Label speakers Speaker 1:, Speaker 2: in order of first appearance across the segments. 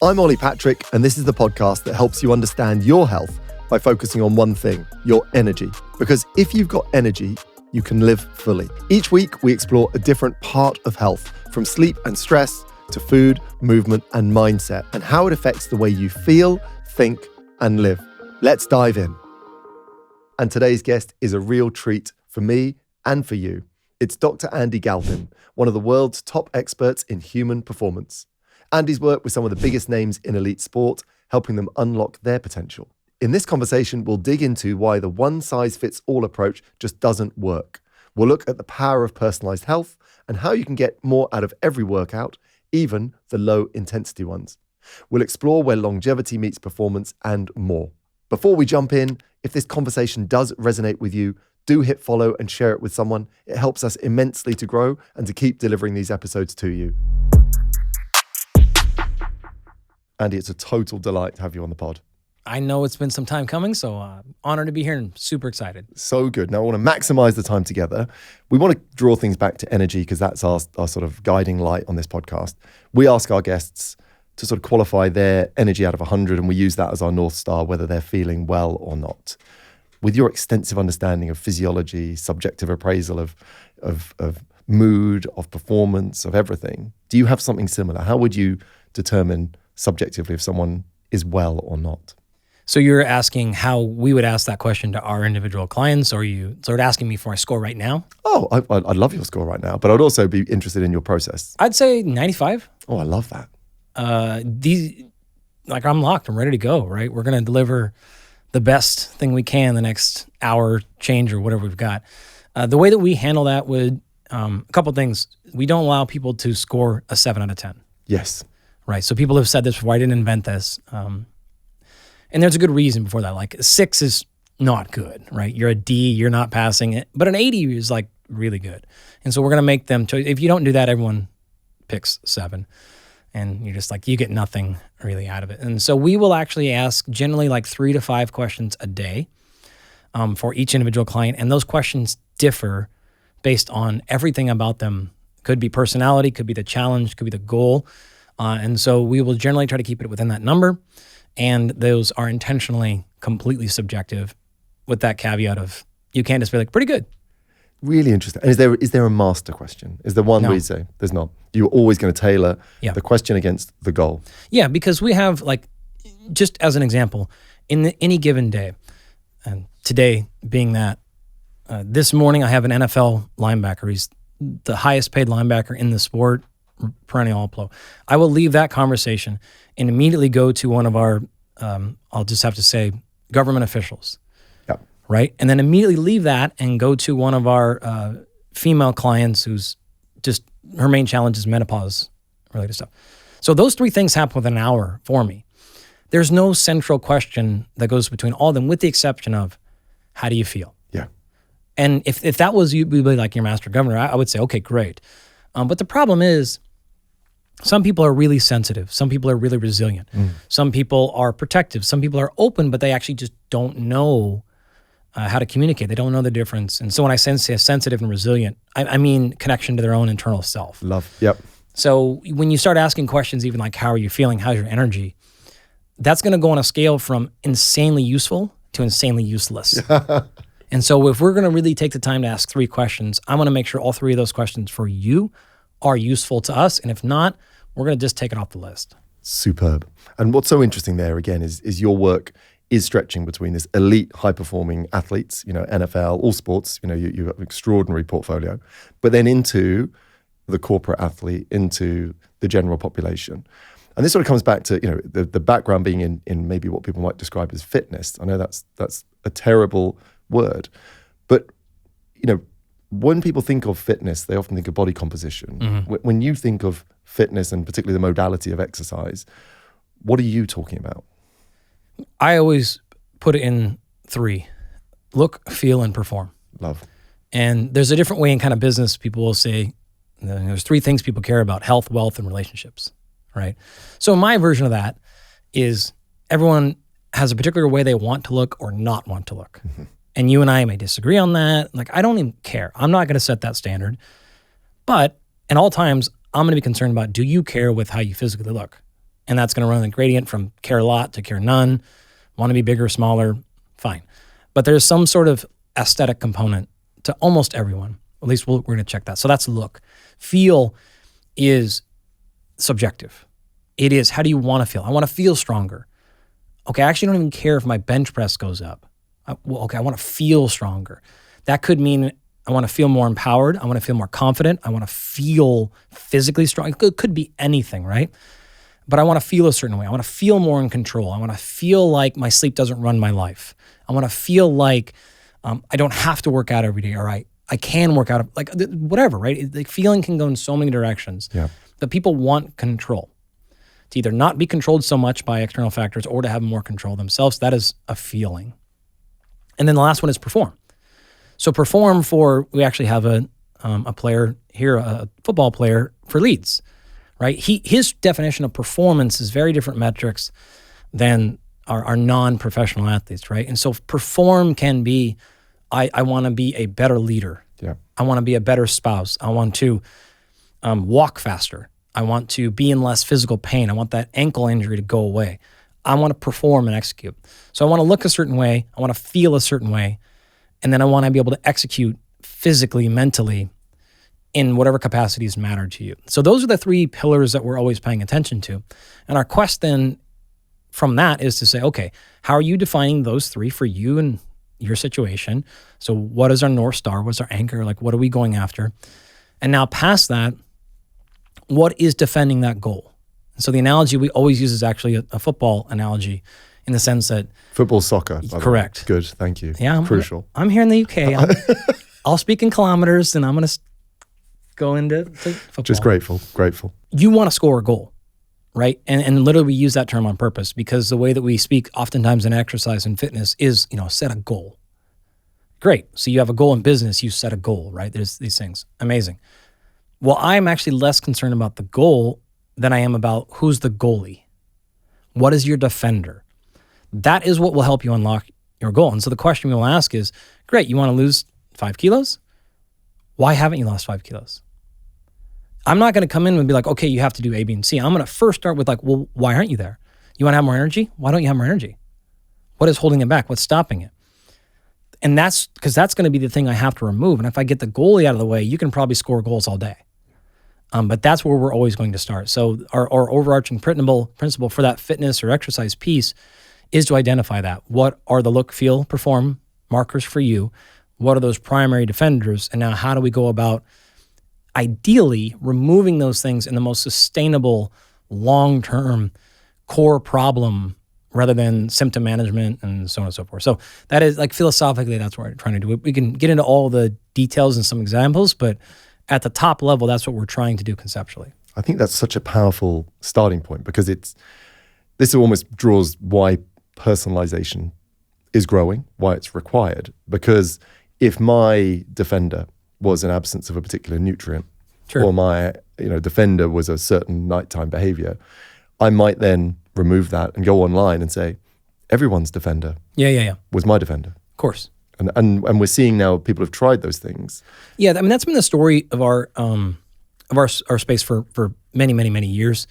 Speaker 1: I'm Ollie Patrick, and this is the podcast that helps you understand your health by focusing on one thing, your energy. Because if you've got energy, you can live fully. Each week, we explore a different part of health, from sleep and stress to food, movement, and mindset, and how it affects the way you feel, think, and live. Let's dive in. And today's guest is a real treat for me and for you. It's Dr. Andy Galpin, one of the world's top experts in human performance. Andy's worked with some of the biggest names in elite sport, helping them unlock their potential. In this conversation, we'll dig into why the one-size-fits-all approach just doesn't work. We'll look at the power of personalised health and how you can get more out of every workout, even the low-intensity ones. We'll explore where longevity meets performance and more. Before we jump in, if this conversation does resonate with you, do hit follow and share it with someone. It helps us immensely to grow and to keep delivering these episodes to you. Andy, it's a total delight to have you on the pod.
Speaker 2: I know it's been some time coming, so honored to be here and super excited.
Speaker 1: So good. Now, I want to maximize the time together. We want to draw things back to energy because that's our sort of guiding light on this podcast. We ask our guests to sort of qualify their energy out of 100, and we use that as our North Star, whether they're feeling well or not. With your extensive understanding of physiology, subjective appraisal of mood, of performance, of everything, do you have something similar? How would you determine subjectively if someone is well or not?
Speaker 2: So you're asking how we would ask that question to our individual clients, or are you sort of asking me for my score right now?
Speaker 1: Oh, I'd love your score right now, but I'd also be interested in your process.
Speaker 2: I'd say 95.
Speaker 1: Oh, I love that.
Speaker 2: I'm locked. I'm ready to go, right? We're going to deliver the best thing we can the next hour change or whatever we've got. The way that we handle that would, a couple of things. We don't allow people to score a 7 out of 10.
Speaker 1: Yes.
Speaker 2: Right. So people have said this before. I didn't invent this. And there's a good reason before that. Like 6 is not good, right? You're a D, you're not passing it. But an 80 is like really good. And so we're going to make them, if you don't do that, everyone picks 7. And you're just like, you get nothing really out of it. And so we will actually ask generally like 3 to 5 questions a day for each individual client. And those questions differ based on everything about them. Could be personality, could be the challenge, could be the goal. And so we will generally try to keep it within that number. And those are intentionally completely subjective with that caveat of you can't just be like, pretty good.
Speaker 1: Really interesting. And is there a master question? Is there one where you say, there's not? You're always going to tailor the question against the goal.
Speaker 2: Yeah, because we have like, just as an example, in any given day, and today being that, this morning I have an NFL linebacker. He's the highest paid linebacker in the sport, perennial All-Pro. I will leave that conversation and immediately go to one of our, I'll just have to say, government officials.
Speaker 1: Yep.
Speaker 2: Right? And then immediately leave that and go to one of our female clients who's just, her main challenge is menopause related stuff. So those 3 things happen within an hour for me. There's no central question that goes between all of them, with the exception of, how do you feel?
Speaker 1: Yeah. And
Speaker 2: if that was you, we'd be like your master governor, I would say, okay, great. But the problem is, some people are really sensitive. Some people are really resilient. Some people are protective. Some people are open, but they actually just don't know how to communicate. They don't know the difference. And so when I say sensitive and resilient, I mean connection to their own internal self.
Speaker 1: Love. Yep.
Speaker 2: So when you start asking questions, even like, how are you feeling? How's your energy? That's going to go on a scale from insanely useful to insanely useless. And so if we're going to really take the time to ask 3 questions, I want to make sure all 3 of those questions for you are useful to us. And if not, we're going to just take it off the list.
Speaker 1: Superb. And what's so interesting there, again, is your work is stretching between this elite high-performing athletes, NFL, all sports, you have an extraordinary portfolio, but then into the corporate athlete, into the general population. And this sort of comes back to, the background being in maybe what people might describe as fitness. I know that's a terrible word, but, when people think of fitness, they often think of body composition. Mm-hmm. When you think of fitness, and particularly the modality of exercise, what are you talking about?
Speaker 2: I always put it in 3: look, feel, and perform.
Speaker 1: Love.
Speaker 2: And there's a different way in kind of business. People will say there's 3 things people care about: health, wealth, and relationships, right? So my version of that is everyone has a particular way they want to look or not want to look. Mm-hmm. And you and I may disagree on that. Like, I don't even care. I'm not going to set that standard. But at all times, I'm going to be concerned about, do you care with how you physically look? And that's going to run the gradient from care a lot to care none. Want to be bigger, smaller, fine. But there's some sort of aesthetic component to almost everyone. At least we're going to check that. So that's look. Feel is subjective. It is, how do you want to feel? I want to feel stronger. Okay, I actually don't even care if my bench press goes up. I want to feel stronger. That could mean I want to feel more empowered. I want to feel more confident. I want to feel physically strong. It could be anything, right? But I want to feel a certain way. I want to feel more in control. I want to feel like my sleep doesn't run my life. I want to feel like I don't have to work out every day, or I can work out, like whatever, right? Like feeling can go in so many directions.
Speaker 1: Yeah.
Speaker 2: But people want control. To either not be controlled so much by external factors or to have more control themselves. That is a feeling. And then the last one is perform. So perform we actually have a player here, a football player for Leeds, right? His definition of performance is very different metrics than our non-professional athletes, right? And so perform can be, I want to be a better leader.
Speaker 1: Yeah.
Speaker 2: I want to be a better spouse. I want to walk faster. I want to be in less physical pain. I want that ankle injury to go away. I want to perform and execute. So I want to look a certain way. I want to feel a certain way. And then I want to be able to execute physically, mentally, in whatever capacities matter to you. So those are the three pillars that we're always paying attention to. And our quest then from that is to say, okay, how are you defining those three for you and your situation? So what is our North Star? What's our anchor? Like, what are we going after? And now past that, what is defending that goal? So the analogy we always use is actually a football analogy in the sense that...
Speaker 1: Football, soccer.
Speaker 2: Correct.
Speaker 1: Good, thank you.
Speaker 2: Yeah.
Speaker 1: Crucial.
Speaker 2: I'm here in the UK. I'll speak in kilometers and I'm going to go into football.
Speaker 1: Just grateful.
Speaker 2: You want to score a goal, right? And literally we use that term on purpose because the way that we speak oftentimes in exercise and fitness is, set a goal. Great. So you have a goal in business, you set a goal, right? There's these things. Amazing. Well, I'm actually less concerned about the goal than I am about who's the goalie. What is your defender? That is what will help you unlock your goal. And so the question we will ask is, great, you want to lose 5 kilos? Why haven't you lost 5 kilos? I'm not going to come in and be like, okay, you have to do A, B, and C. I'm going to first start with like, well, why aren't you there? You want to have more energy? Why don't you have more energy? What is holding it back? What's stopping it? And that's because that's going to be the thing I have to remove. And if I get the goalie out of the way, you can probably score goals all day. But that's where we're always going to start. So our overarching principle for that fitness or exercise piece is to identify that. What are the look, feel, perform markers for you? What are those primary defenders? And now how do we go about ideally removing those things in the most sustainable, long-term core problem rather than symptom management and so on and so forth. So that is like philosophically, that's what we're trying to do. We can get into all the details and some examples, but at the top level, that's what we're trying to do conceptually.
Speaker 1: I think that's such a powerful starting point because this almost draws why personalization is growing, why it's required. Because if my defender was an absence of a particular nutrient,
Speaker 2: Sure.
Speaker 1: or my defender was a certain nighttime behavior, I might then remove that and go online and say, everyone's defender was my defender.
Speaker 2: Of course.
Speaker 1: And we're seeing now people have tried those things.
Speaker 2: Yeah, I mean that's been the story of our space for many, many, many years,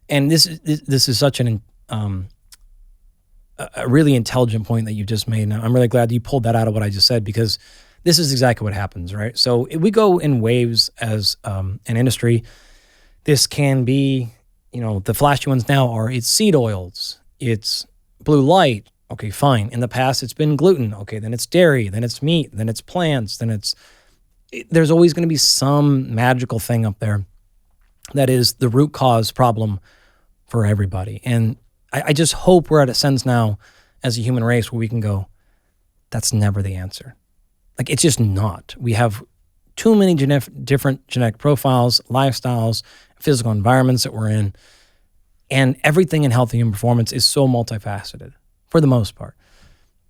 Speaker 2: and this is such a really intelligent point that you just made. And I'm really glad you pulled that out of what I just said because this is exactly what happens, right? So we go in waves as an industry. This can be, the flashy ones now are it's seed oils, it's blue light. Okay, fine. In the past, it's been gluten. Okay, then it's dairy, then it's meat, then it's plants, there's always going to be some magical thing up there that is the root cause problem for everybody. And I just hope we're at a sense now as a human race where we can go, that's never the answer. Like, it's just not. We have too many different genetic profiles, lifestyles, physical environments that we're in, and everything in health and human performance is so multifaceted. For the most part.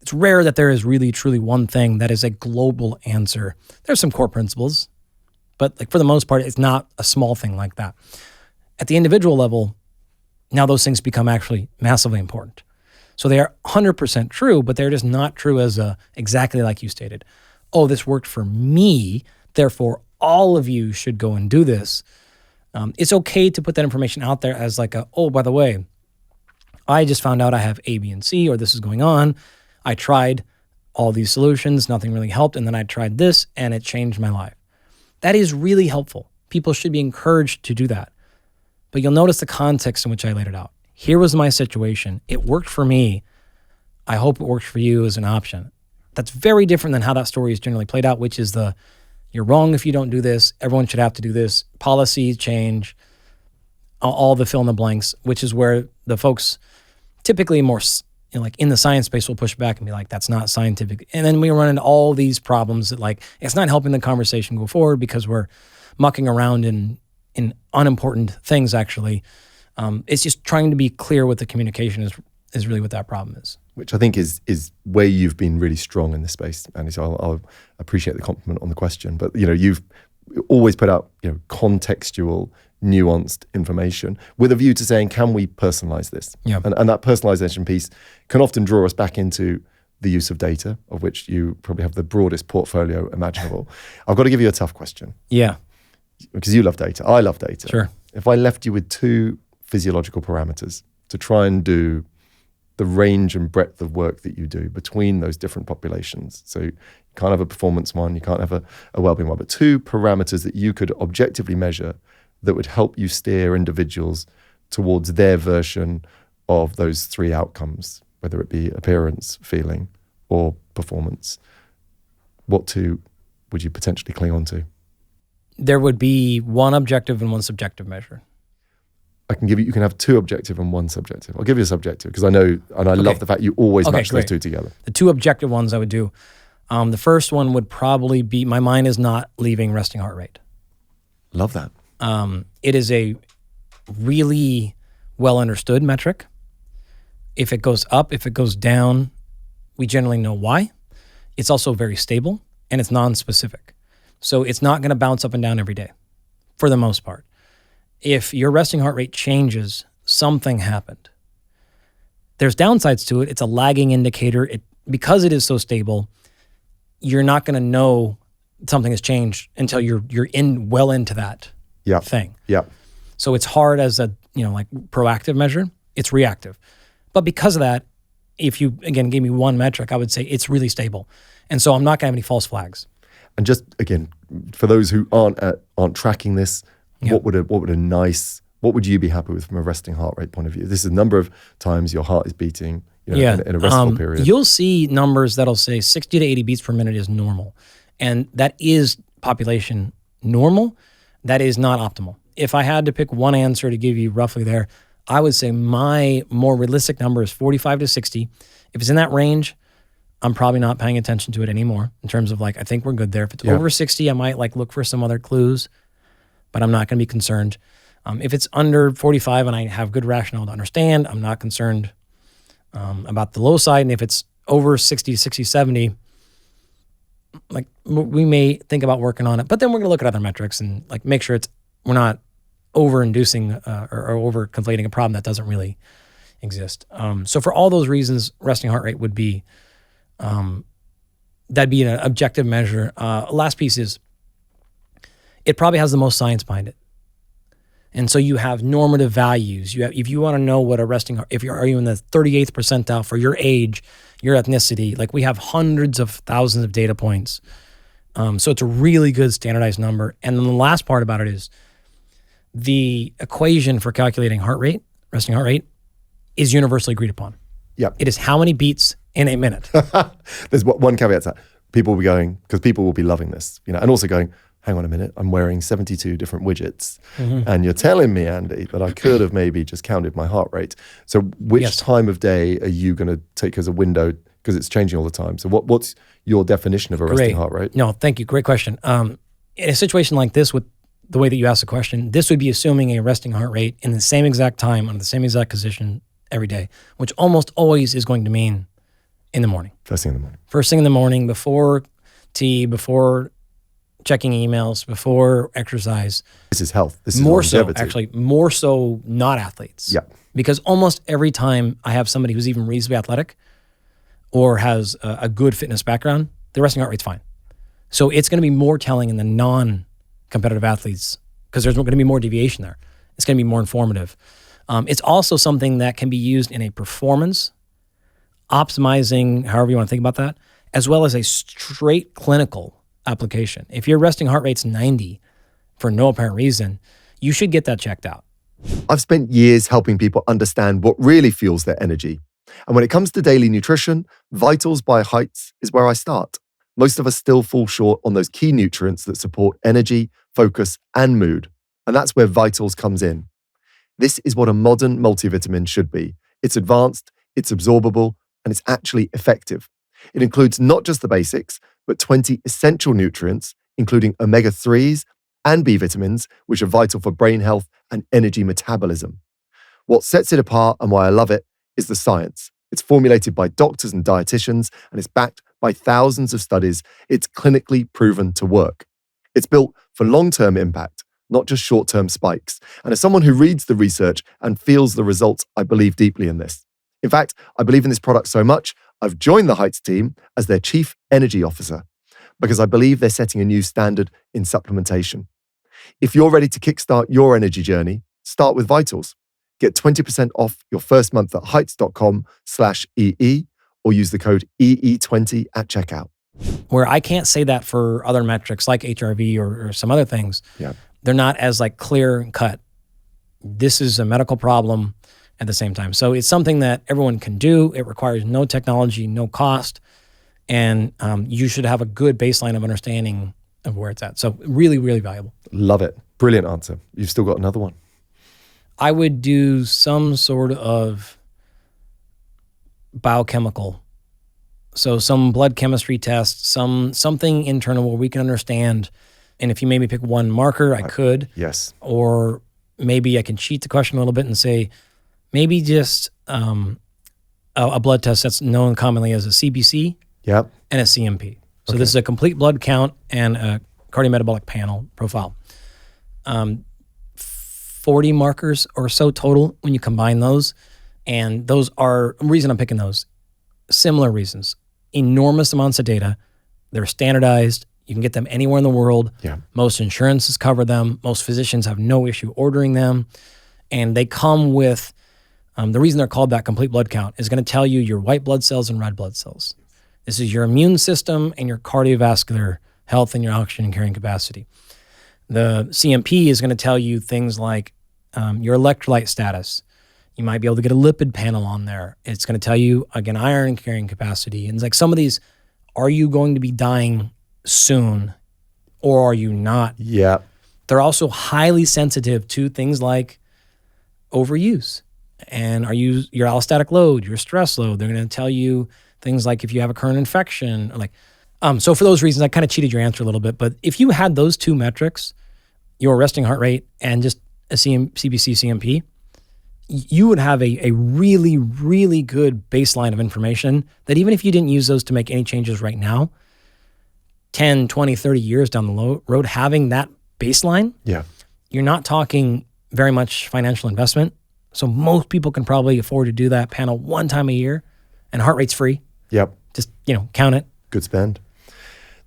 Speaker 2: It's rare that there is really, truly one thing that is a global answer. There's some core principles, but like for the most part, it's not a small thing like that. At the individual level, now those things become actually massively important. So they are 100% true, but they're just not true as exactly like you stated. Oh, this worked for me, therefore all of you should go and do this. It's okay to put that information out there as like oh, by the way, I just found out I have A, B, and C, or this is going on. I tried all these solutions, nothing really helped, and then I tried this and it changed my life. That is really helpful. People should be encouraged to do that. But you'll notice the context in which I laid it out. Here was my situation. It worked for me. I hope it works for you as an option. That's very different than how that story is generally played out, which is you're wrong if you don't do this. Everyone should have to do this. Policy change, all the fill in the blanks, which is where the folks typically more like in the science space will push back and be like, that's not scientific. And then we run into all these problems that like, it's not helping the conversation go forward because we're mucking around in unimportant things actually. It's just trying to be clear with the communication is really what that problem is.
Speaker 1: Which I think is where you've been really strong in this space, Andy. So I'll appreciate the compliment on the question. But you've always put out contextual, nuanced information with a view to saying, can we personalize this?
Speaker 2: Yeah.
Speaker 1: And that personalization piece can often draw us back into the use of data, of which you probably have the broadest portfolio imaginable. I've got to give you a tough question.
Speaker 2: Yeah.
Speaker 1: Because you love data, I love data.
Speaker 2: Sure.
Speaker 1: If I left you with 2 physiological parameters to try and do the range and breadth of work that you do between those different populations. So you can't have a performance one, you can't have a wellbeing one, but 2 parameters that you could objectively measure that would help you steer individuals towards their version of those 3 outcomes, whether it be appearance, feeling, or performance. What 2 would you potentially cling on to?
Speaker 2: There would be 1 objective and 1 subjective measure.
Speaker 1: I can give you can have 2 objective and 1 subjective. I'll give you a subjective because I know, and I love the fact you always match those 2 together.
Speaker 2: The 2 objective ones I would do. The first one would probably be, my mind is not leaving resting heart rate.
Speaker 1: Love that.
Speaker 2: It is a really well understood metric. If it goes up, if it goes down, we generally know why. It's also very stable and it's non-specific. So it's not going to bounce up and down every day for the most part. If your resting heart rate changes, something happened. There's downsides to it. It's a lagging indicator. Because it is so stable, you're not going to know something has changed until you're well into that thing.
Speaker 1: Yeah.
Speaker 2: So it's hard as a like proactive measure. It's reactive. But because of that, if you again gave me 1 metric, I would say it's really stable. And so I'm not going to have any false flags.
Speaker 1: And just again, for those who aren't tracking this, what would you be happy with from a resting heart rate point of view? This is the number of times your heart is beating in a restful period.
Speaker 2: You'll see numbers that'll say 60 to 80 beats per minute is normal. And that is population normal. That is not optimal. If I had to pick 1 answer to give you roughly there, I would say my more realistic number is 45 to 60. If it's in that range, I'm probably not paying attention to it anymore in terms of like, I think we're good there. If it's over 60, I might like look for some other clues, but I'm not going to be concerned. If it's under 45 and I have good rationale to understand, I'm not concerned about the low side. And if it's over 60, 60, 70, like we may think about working on it, but then we're going to look at other metrics and like make sure we're not over-inducing or over-conflating a problem that doesn't really exist. So for all those reasons, resting heart rate would be, that'd be an objective measure. Last piece is, it probably has the most science behind it. And so you have normative values. If you want to know what are you in the 38th percentile for your age, your ethnicity, like we have hundreds of thousands of data points. So it's a really good standardized number. And then the last part about it is the equation for calculating heart rate, resting heart rate, is universally agreed upon.
Speaker 1: Yeah.
Speaker 2: It is how many beats in a minute.
Speaker 1: There's 1 caveat to that. People will be going, because people will be loving this, and also going, hang on a minute, I'm wearing 72 different widgets. Mm-hmm. And you're telling me, Andy, that I could have maybe just counted my heart rate. So which time of day are you going to take as a window? Because it's changing all the time. So what's your definition of a resting heart rate?
Speaker 2: No, thank you. Great question. In a situation like this, with the way that you asked the question, this would be assuming a resting heart rate in the same exact time, under the same exact position every day, which almost always is going to mean in the morning.
Speaker 1: First thing in the morning.
Speaker 2: First thing in the morning, before tea, before checking emails, before exercise.
Speaker 1: This is health. This is
Speaker 2: more so,
Speaker 1: longevity.
Speaker 2: actually, more so not athletes.
Speaker 1: Yeah.
Speaker 2: Because almost every time I have somebody who's even reasonably athletic or has a good fitness background, the resting heart rate's fine. So it's going to be more telling in the non-competitive athletes because there's going to be more deviation there. It's going to be more informative. It's also something that can be used in a performance, optimizing, however you want to think about that, as well as a straight clinical application. If your resting heart rate's 90 for no apparent reason, you should get that checked out.
Speaker 1: I've spent years helping people understand what really fuels their energy. And when it comes to daily nutrition, Vitals by Heights is where I start. Most of us still fall short on those key nutrients that support energy, focus, and mood. And that's where Vitals comes in. This is what a modern multivitamin should be. It's advanced, it's absorbable, and it's actually effective. It includes not just the basics, but 20 essential nutrients, including omega-3s and B vitamins, which are vital for brain health and energy metabolism. What sets it apart and why I love it is the science. It's formulated by doctors and dietitians, and it's backed by thousands of studies. It's clinically proven to work. It's built for long-term impact, not just short-term spikes. And as someone who reads the research and feels the results, I believe deeply in this. In fact, I believe in this product so much, I've joined the Heights team as their Chief Energy Officer, because I believe they're setting a new standard in supplementation. If you're ready to kickstart your energy journey, start with Vitals. Get 20% off your first month at heights.com/EE or use the code EE20 at checkout.
Speaker 2: Where I can't say that for other metrics like HRV or some other things.
Speaker 1: Yeah.
Speaker 2: They're not as like clear and cut. This is a medical problem at the same time. So it's something that everyone can do. It requires no technology, no cost. And you should have a good baseline of understanding of where it's at. So really, really valuable.
Speaker 1: Love it. Brilliant answer. You've still got another one.
Speaker 2: I would do some sort of biochemical. So some blood chemistry test, something internal where we can understand. And if you made me pick one marker, I could.
Speaker 1: Yes.
Speaker 2: Or maybe I can cheat the question a little bit and say, maybe just a blood test that's known commonly as a CBC
Speaker 1: Yep.
Speaker 2: and a CMP. So this is a complete blood count and a cardiometabolic panel profile. 40 markers or so total when you combine those. And those are, the reason I'm picking those, similar reasons. Enormous amounts of data. They're standardized. You can get them anywhere in the world.
Speaker 1: Yeah.
Speaker 2: Most insurances cover them. Most physicians have no issue ordering them. And they come with, the reason they're called that complete blood count is going to tell you your white blood cells and red blood cells. This is your immune system and your cardiovascular health and your oxygen carrying capacity. The CMP is going to tell you things like your electrolyte status. You might be able to get a lipid panel on there. It's going to tell you, again, iron carrying capacity. And it's like some of these, are you going to be dying soon or are you not?
Speaker 1: Yeah.
Speaker 2: They're also highly sensitive to things like overuse. And are you your allostatic load, your stress load? They're going to tell you things like if you have a current infection, like so for those reasons, I kind of cheated your answer a little bit. But if you had those two metrics, your resting heart rate and just a CBC, CMP, you would have a really, really good baseline of information that even if you didn't use those to make any changes right now, 10, 20, 30 years down the road, having that baseline, you're not talking very much financial investment. So most people can probably afford to do that panel one time a year and heart rate's free.
Speaker 1: Yep.
Speaker 2: Just, count it.
Speaker 1: Good spend.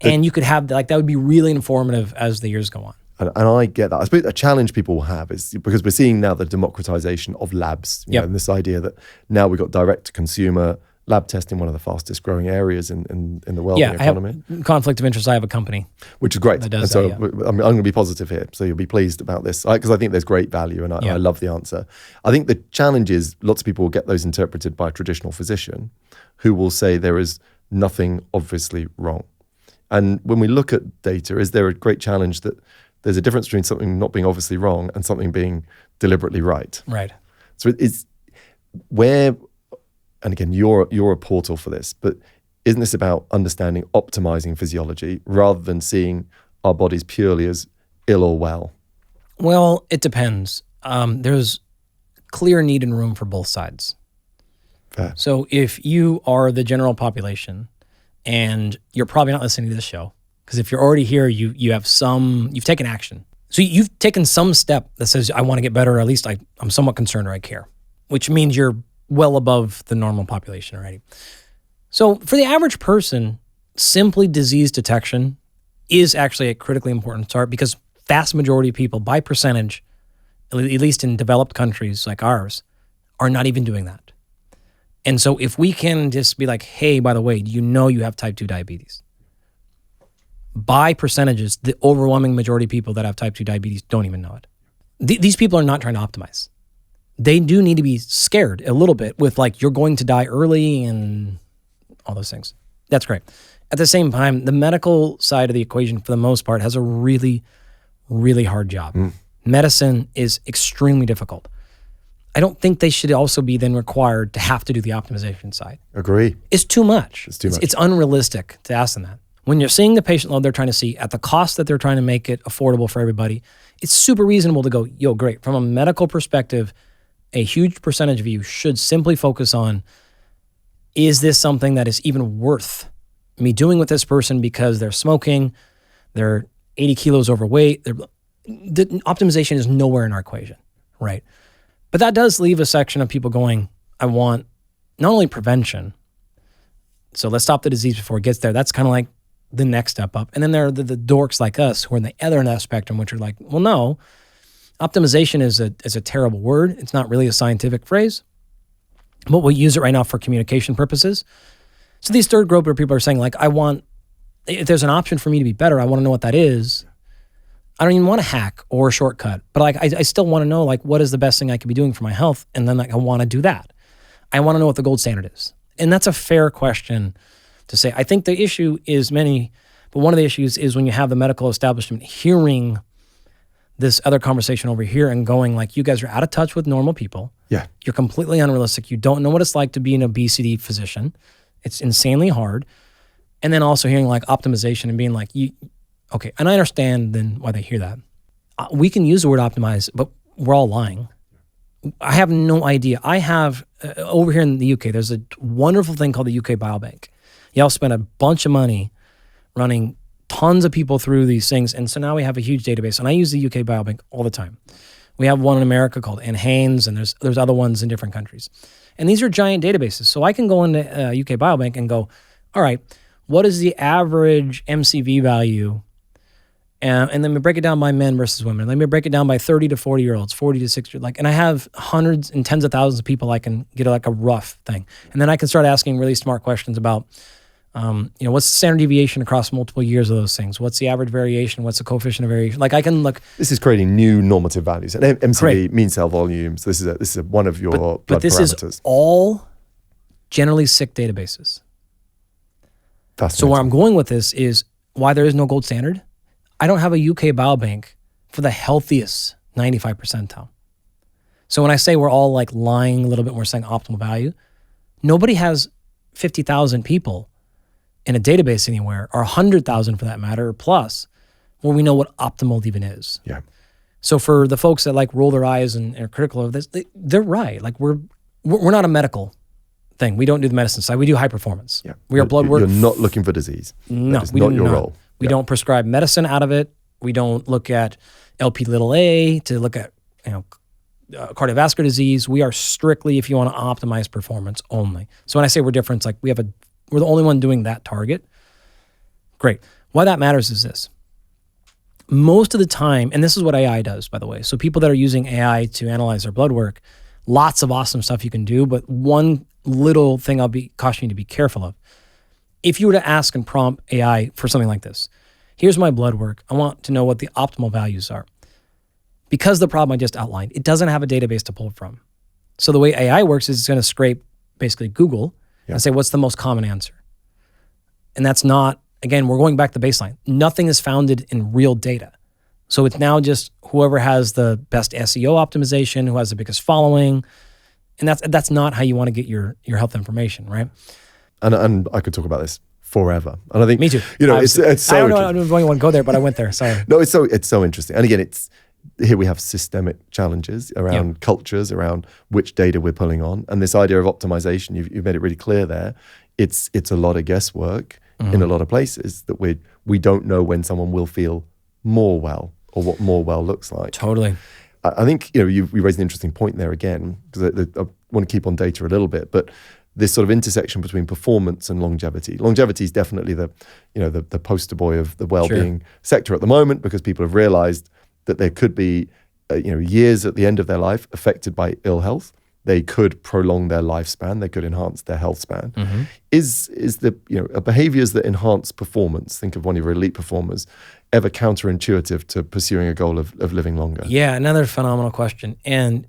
Speaker 2: And you could have, that would be really informative as the years go on.
Speaker 1: And I get that. I suppose a challenge people will have is because we're seeing now the democratization of labs, you know, and this idea that now we've got direct to consumer lab testing, one of the fastest growing areas in the wellbeing economy.
Speaker 2: I have conflict of interest. I have a company.
Speaker 1: Which is great.
Speaker 2: That does
Speaker 1: and so
Speaker 2: that,
Speaker 1: I'm going to be positive here. So you'll be pleased about this because I think there's great value and I love the answer. I think the challenge is lots of people will get those interpreted by a traditional physician who will say there is nothing obviously wrong. And when we look at data, is there a great challenge that there's a difference between something not being obviously wrong and something being deliberately right?
Speaker 2: Right.
Speaker 1: So it's where, and again, you're a portal for this, but isn't this about understanding, optimizing physiology rather than seeing our bodies purely as ill or well?
Speaker 2: Well, it depends. There's clear need and room for both sides.
Speaker 1: Fair.
Speaker 2: So if you are the general population and you're probably not listening to this show, because if you're already here, you've taken action. So you've taken some step that says, I want to get better, or at least I'm somewhat concerned or I care, which means you're well above the normal population already. So for the average person, simply disease detection is actually a critically important start because vast majority of people by percentage, at least in developed countries like ours, are not even doing that. And so if we can just be like, hey, by the way, do you know you have type 2 diabetes? By percentages, the overwhelming majority of people that have type 2 diabetes don't even know it. These people are not trying to optimize. They do need to be scared a little bit with like, you're going to die early and all those things. That's great. At the same time, the medical side of the equation, for the most part, has a really, really hard job. Medicine is extremely difficult. I don't think they should also be then required to have to do the optimization side.
Speaker 1: Agree.
Speaker 2: It's too much.
Speaker 1: It's too much.
Speaker 2: It's unrealistic to ask them that. When you're seeing the patient load they're trying to see at the cost that they're trying to make it affordable for everybody, it's super reasonable to go, yo, great. From a medical perspective, a huge percentage of you should simply focus on, is this something that is even worth me doing with this person because they're smoking, they're 80 kilos overweight. The optimization is nowhere in our equation, right? But that does leave a section of people going, I want not only prevention, so let's stop the disease before it gets there. That's kind of like the next step up. And then there are the dorks like us who are on the other end of that spectrum, which are like, well, no, optimization is a terrible word. It's not really a scientific phrase, but we'll use it right now for communication purposes. So these third group of people are saying like, if there's an option for me to be better, I want to know what that is. I don't even want a hack or a shortcut, but like I still want to know like what is the best thing I could be doing for my health, and then like I want to do that. I want to know what the gold standard is, and that's a fair question to say. I think the issue is many, but one of the issues is when you have the medical establishment hearing this other conversation over here and going like, you guys are out of touch with normal people.
Speaker 1: Yeah,
Speaker 2: you're completely unrealistic. You don't know what it's like to be an obesity physician. It's insanely hard, and then also hearing like optimization and being like okay, and I understand then why they hear that. We can use the word optimize, but we're all lying. I have no idea. I have, over here in the UK, there's a wonderful thing called the UK Biobank. Y'all spent a bunch of money running tons of people through these things, and so now we have a huge database, and I use the UK Biobank all the time. We have one in America called NHANES, and there's other ones in different countries. And these are giant databases. So I can go into UK Biobank and go, all right, what is the average MCV value? And then we break it down by men versus women. Let me break it down by 30 to 40 year olds, 40 to 60, and I have hundreds and tens of thousands of people I can get like a rough thing. And then I can start asking really smart questions about, what's the standard deviation across multiple years of those things? What's the average variation? What's the coefficient of variation? Like I can look.
Speaker 1: This is creating new normative values. And MCV, mean cell volumes. This is one of your blood
Speaker 2: but this
Speaker 1: parameters.
Speaker 2: Is all generally sick databases. So where I'm going with this is why there is no gold standard. I don't have a UK biobank for the healthiest 95 percentile. So when I say we're all like lying a little bit, we're saying optimal value, nobody has 50,000 people in a database anywhere, or 100,000 for that matter, or plus, where we know what optimal even is.
Speaker 1: Yeah.
Speaker 2: So for the folks that like roll their eyes and are critical of this, they're right. Like we're not a medical thing. We don't do the medicine side. We do high performance.
Speaker 1: Yeah.
Speaker 2: We are blood work.
Speaker 1: You're not looking for disease.
Speaker 2: No,
Speaker 1: that is not your role.
Speaker 2: We don't prescribe medicine out of it. We don't look at LP(a) to look at cardiovascular disease. We are strictly, if you want to optimize performance only. So when I say we're different, it's like we're the only one doing that target. Great. Why that matters is this. Most of the time, and this is what AI does, by the way. So people that are using AI to analyze their blood work, lots of awesome stuff you can do, but one little thing I'll be cautioning you to be careful of. If you were to ask and prompt AI for something like this, here's my blood work. I want to know what the optimal values are. Because the problem I just outlined, it doesn't have a database to pull from. So the way AI works is it's going to scrape basically Google and say, what's the most common answer? And that's not, again, we're going back to the baseline. Nothing is founded in real data. So it's now just whoever has the best SEO optimization, who has the biggest following. And that's not how you want to get your health information, right?
Speaker 1: And I could talk about this forever. And I think,
Speaker 2: me too.
Speaker 1: It's so.
Speaker 2: I don't want to go there, but I went there. Sorry.
Speaker 1: No, it's so interesting. And again, here we have systemic challenges around cultures, around which data we're pulling on, and this idea of optimization. You've made it really clear there. It's a lot of guesswork in a lot of places that we don't know when someone will feel more well or what more well looks like.
Speaker 2: Totally.
Speaker 1: I think you raised an interesting point there again, because I want to keep on data a little bit, but this sort of intersection between performance and longevity. Longevity is definitely the poster boy of the well-being sector at the moment, because people have realized that there could be years at the end of their life affected by ill health. They could prolong their lifespan. They could enhance their health span.
Speaker 2: Mm-hmm.
Speaker 1: Is the behaviors that enhance performance, think of one of your elite performers, ever counterintuitive to pursuing a goal of living longer?
Speaker 2: Yeah, another phenomenal question. And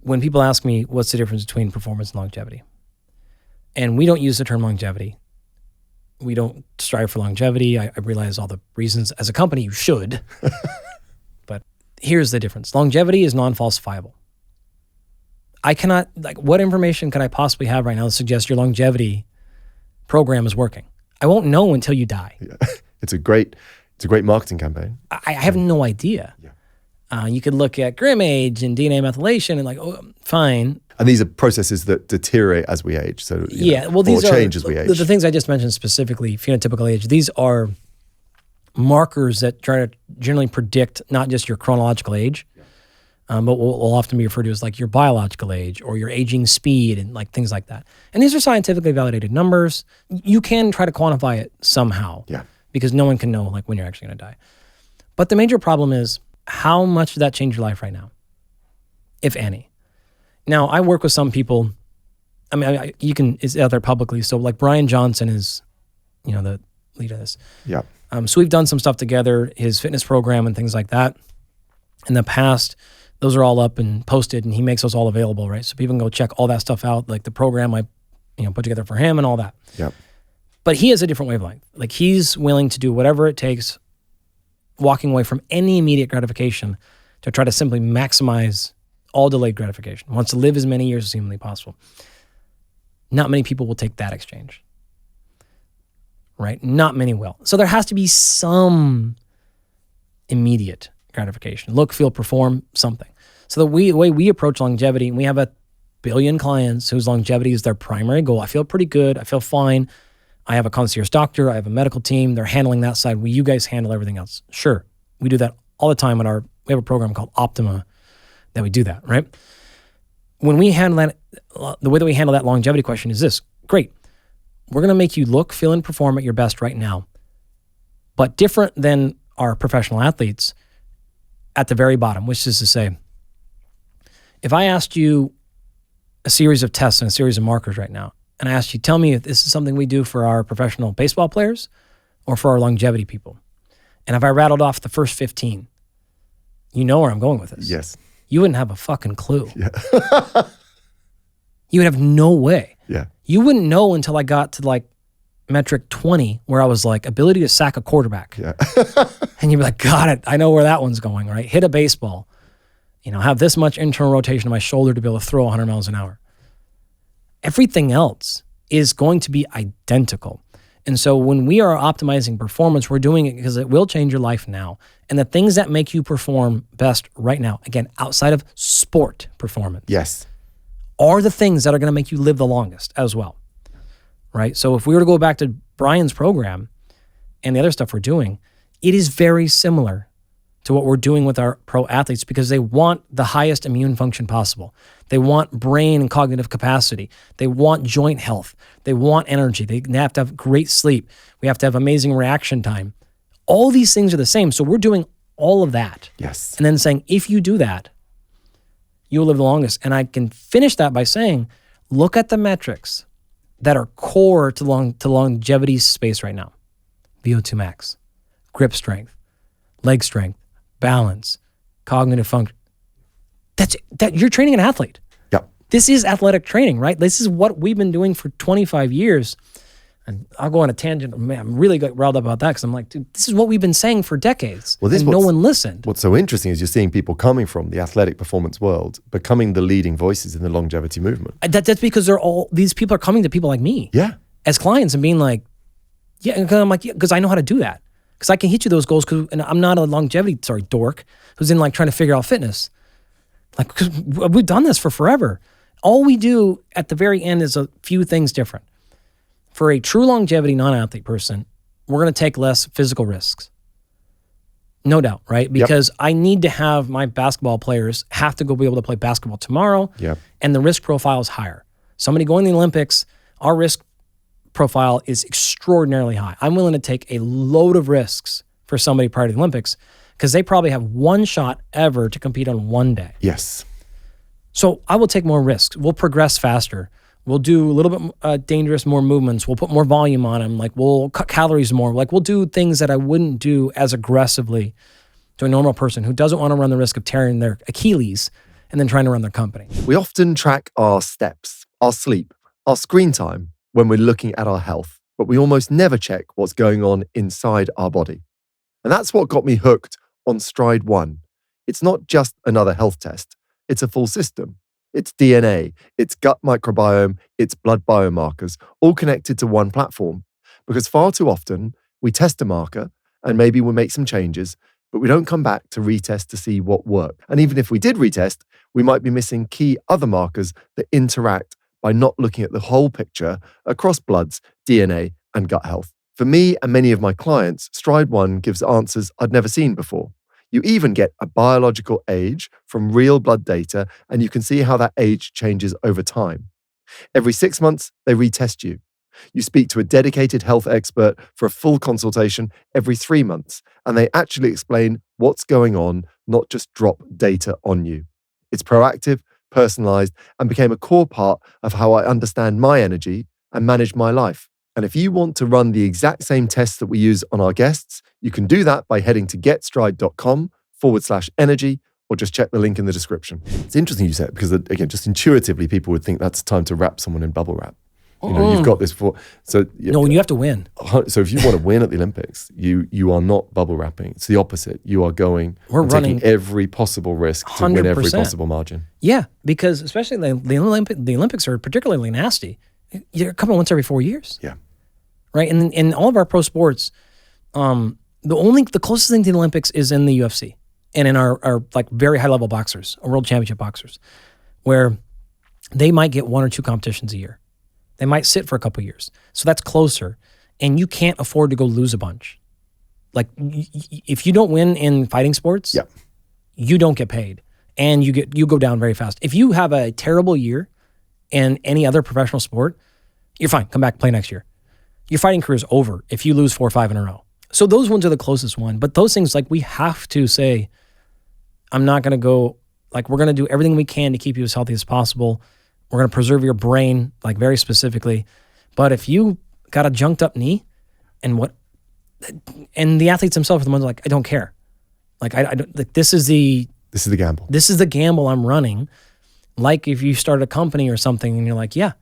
Speaker 2: when people ask me what's the difference between performance and longevity, and we don't use the term longevity. We don't strive for longevity. I realize all the reasons as a company you should. But here's the difference. Longevity is non-falsifiable. I cannot, what information can I possibly have right now to suggest your longevity program is working? I won't know until you die.
Speaker 1: Yeah. It's a great marketing campaign.
Speaker 2: I have no idea.
Speaker 1: Yeah.
Speaker 2: You could look at grim age and DNA methylation and fine.
Speaker 1: And these are processes that deteriorate as we age. So
Speaker 2: these are
Speaker 1: change as we age.
Speaker 2: The things I just mentioned specifically, phenotypical age. These are markers that try to generally predict not just your chronological age, but what will often be referred to as your biological age or your aging speed and things like that. And these are scientifically validated numbers. You can try to quantify it somehow, because no one can know when you're actually going to die. But the major problem is, how much did that change your life right now, if any? Now, I work with some people. I mean, it's out there publicly. So Brian Johnson is, the lead of this.
Speaker 1: Yeah.
Speaker 2: So we've done some stuff together, his fitness program and things like that. In the past, those are all up and posted, and he makes those all available, right? So people can go check all that stuff out, the program I, put together for him and all that.
Speaker 1: Yeah.
Speaker 2: But he has a different wavelength. He's willing to do whatever it takes, walking away from any immediate gratification to try to simply maximize all delayed gratification. Wants to live as many years as humanly possible. Not many people will take that exchange, right? Not many will. So there has to be some immediate gratification. Look, feel, perform, something. So the way we approach longevity, and we have 1 billion clients whose longevity is their primary goal. I feel pretty good. I feel fine. I have a concierge doctor. I have a medical team. They're handling that side. You guys handle everything else. Sure. We do that all the time we have a program called Optima that we do that, right? When we handle that, the way that we handle that longevity question is this. Great. We're going to make you look, feel, and perform at your best right now. But different than our professional athletes at the very bottom, which is to say, if I asked you a series of tests and a series of markers right now, and I asked you, tell me if this is something we do for our professional baseball players or for our longevity people. And if I rattled off the first 15, you know where I'm going with this.
Speaker 1: Yes.
Speaker 2: You wouldn't have a fucking clue.
Speaker 1: Yeah.
Speaker 2: You would have no way.
Speaker 1: Yeah.
Speaker 2: You wouldn't know until I got to metric 20, where I was ability to sack a quarterback.
Speaker 1: Yeah.
Speaker 2: And you'd be like, got it. I know where that one's going, right? Hit a baseball, have this much internal rotation in my shoulder to be able to throw 100 miles an hour. Everything else is going to be identical. And so when we are optimizing performance, we're doing it because it will change your life now. And the things that make you perform best right now, again, outside of sport performance,
Speaker 1: yes,
Speaker 2: are the things that are going to make you live the longest as well, right? So if we were to go back to Brian's program and the other stuff we're doing, it is very similar to what we're doing with our pro athletes, because they want the highest immune function possible. They want brain and cognitive capacity. They want joint health. They want energy. They have to have great sleep. We have to have amazing reaction time. All these things are the same. So we're doing all of that.
Speaker 1: Yes.
Speaker 2: And then saying, if you do that, you'll live the longest. And I can finish that by saying, look at the metrics that are core to longevity space right now. VO2 max, grip strength, leg strength, balance, cognitive function. That you're training an athlete.
Speaker 1: Yep.
Speaker 2: This is athletic training, right? This is what we've been doing for 25 years. And I'll go on a tangent. Man, I'm really riled up about that, because I'm like, dude, this is what we've been saying for decades. Well, and no one listened.
Speaker 1: What's so interesting is you're seeing people coming from the athletic performance world becoming the leading voices in the longevity movement.
Speaker 2: That's because these people are coming to people like me, as clients, and being like, yeah, and I'm like, because I know how to do that. Because I can hit you those goals, and I'm not a dork who's in trying to figure out fitness. Because we've done this for forever. All we do at the very end is a few things different. For a true longevity non-athlete person, we're going to take less physical risks. No doubt, right? Because I need to have my basketball players have to go be able to play basketball tomorrow, and the risk profile is higher. Somebody going to the Olympics Our risk profile is extraordinarily high. I'm willing to take a load of risks for somebody prior to the Olympics because they probably have one shot ever to compete on one day.
Speaker 1: Yes.
Speaker 2: So I will take more risks. We'll progress faster. We'll do a little bit dangerous, more movements. We'll put more volume on them. Like we'll cut calories more. Like we'll do things that I wouldn't do as aggressively to a normal person who doesn't want to run the risk of tearing their Achilles and then trying to run their company.
Speaker 1: We often track our steps, our sleep, our screen time when we're looking at our health, but we almost never check what's going on inside our body. And that's what got me hooked on Stride One. It's not just another health test. It's a full system. It's DNA, it's gut microbiome, it's blood biomarkers, all connected to one platform. Because far too often, we test a marker and maybe we make some changes, but we don't come back to retest to see what worked. And even if we did retest, we might be missing key other markers that interact by not looking at the whole picture across bloods, DNA, and gut health. For me and many of my clients, Stride One gives answers I'd never seen before. You even get a biological age from real blood data, and you can see how that age changes over time. Every 6 months, they retest you. You speak to a dedicated health expert for a full consultation every 3 months, and they actually explain what's going on, not just drop data on you. It's proactive, personalized, and became a core part of how I understand my energy and manage my life. And if you want to run the exact same tests that we use on our guests, you can do that by heading to getstride.com/energy, or just check the link in the description. It's interesting you say it because, again, just intuitively, people would think that's time to wrap someone in bubble wrap. You know, you've got this for, so
Speaker 2: No, you have to win.
Speaker 1: So if you want to win at the Olympics, you are not bubble wrapping. It's the opposite. You are going and taking every possible risk to 100%. Win every possible margin.
Speaker 2: Yeah, because especially the Olympics are particularly nasty. You're coming once every 4 years.
Speaker 1: Yeah.
Speaker 2: Right? And in all of our pro sports, the closest thing to the Olympics is in the UFC and in our like very high level boxers, or world championship boxers, where they might get 1 or 2 competitions a year. They might sit for a couple of years. So that's closer. And you can't afford to go lose a bunch. Like if you don't win in fighting sports, you don't get paid. And you go down very fast. If you have a terrible year in any other professional sport, you're fine. Come back, play next year. Your fighting career is over if you lose 4 or 5 in a row. So those ones are the closest one. But those things, like, we have to say, I'm not going to go, like, we're going to do everything we can to keep you as healthy as possible. We're going to preserve your brain, like, very specifically. But if you got a junked up knee and the athletes themselves are the ones like, I don't care. Like, I don't, like, this is the
Speaker 1: gamble.
Speaker 2: This is the gamble I'm running. Like if you start a company or something and you're like, yeah,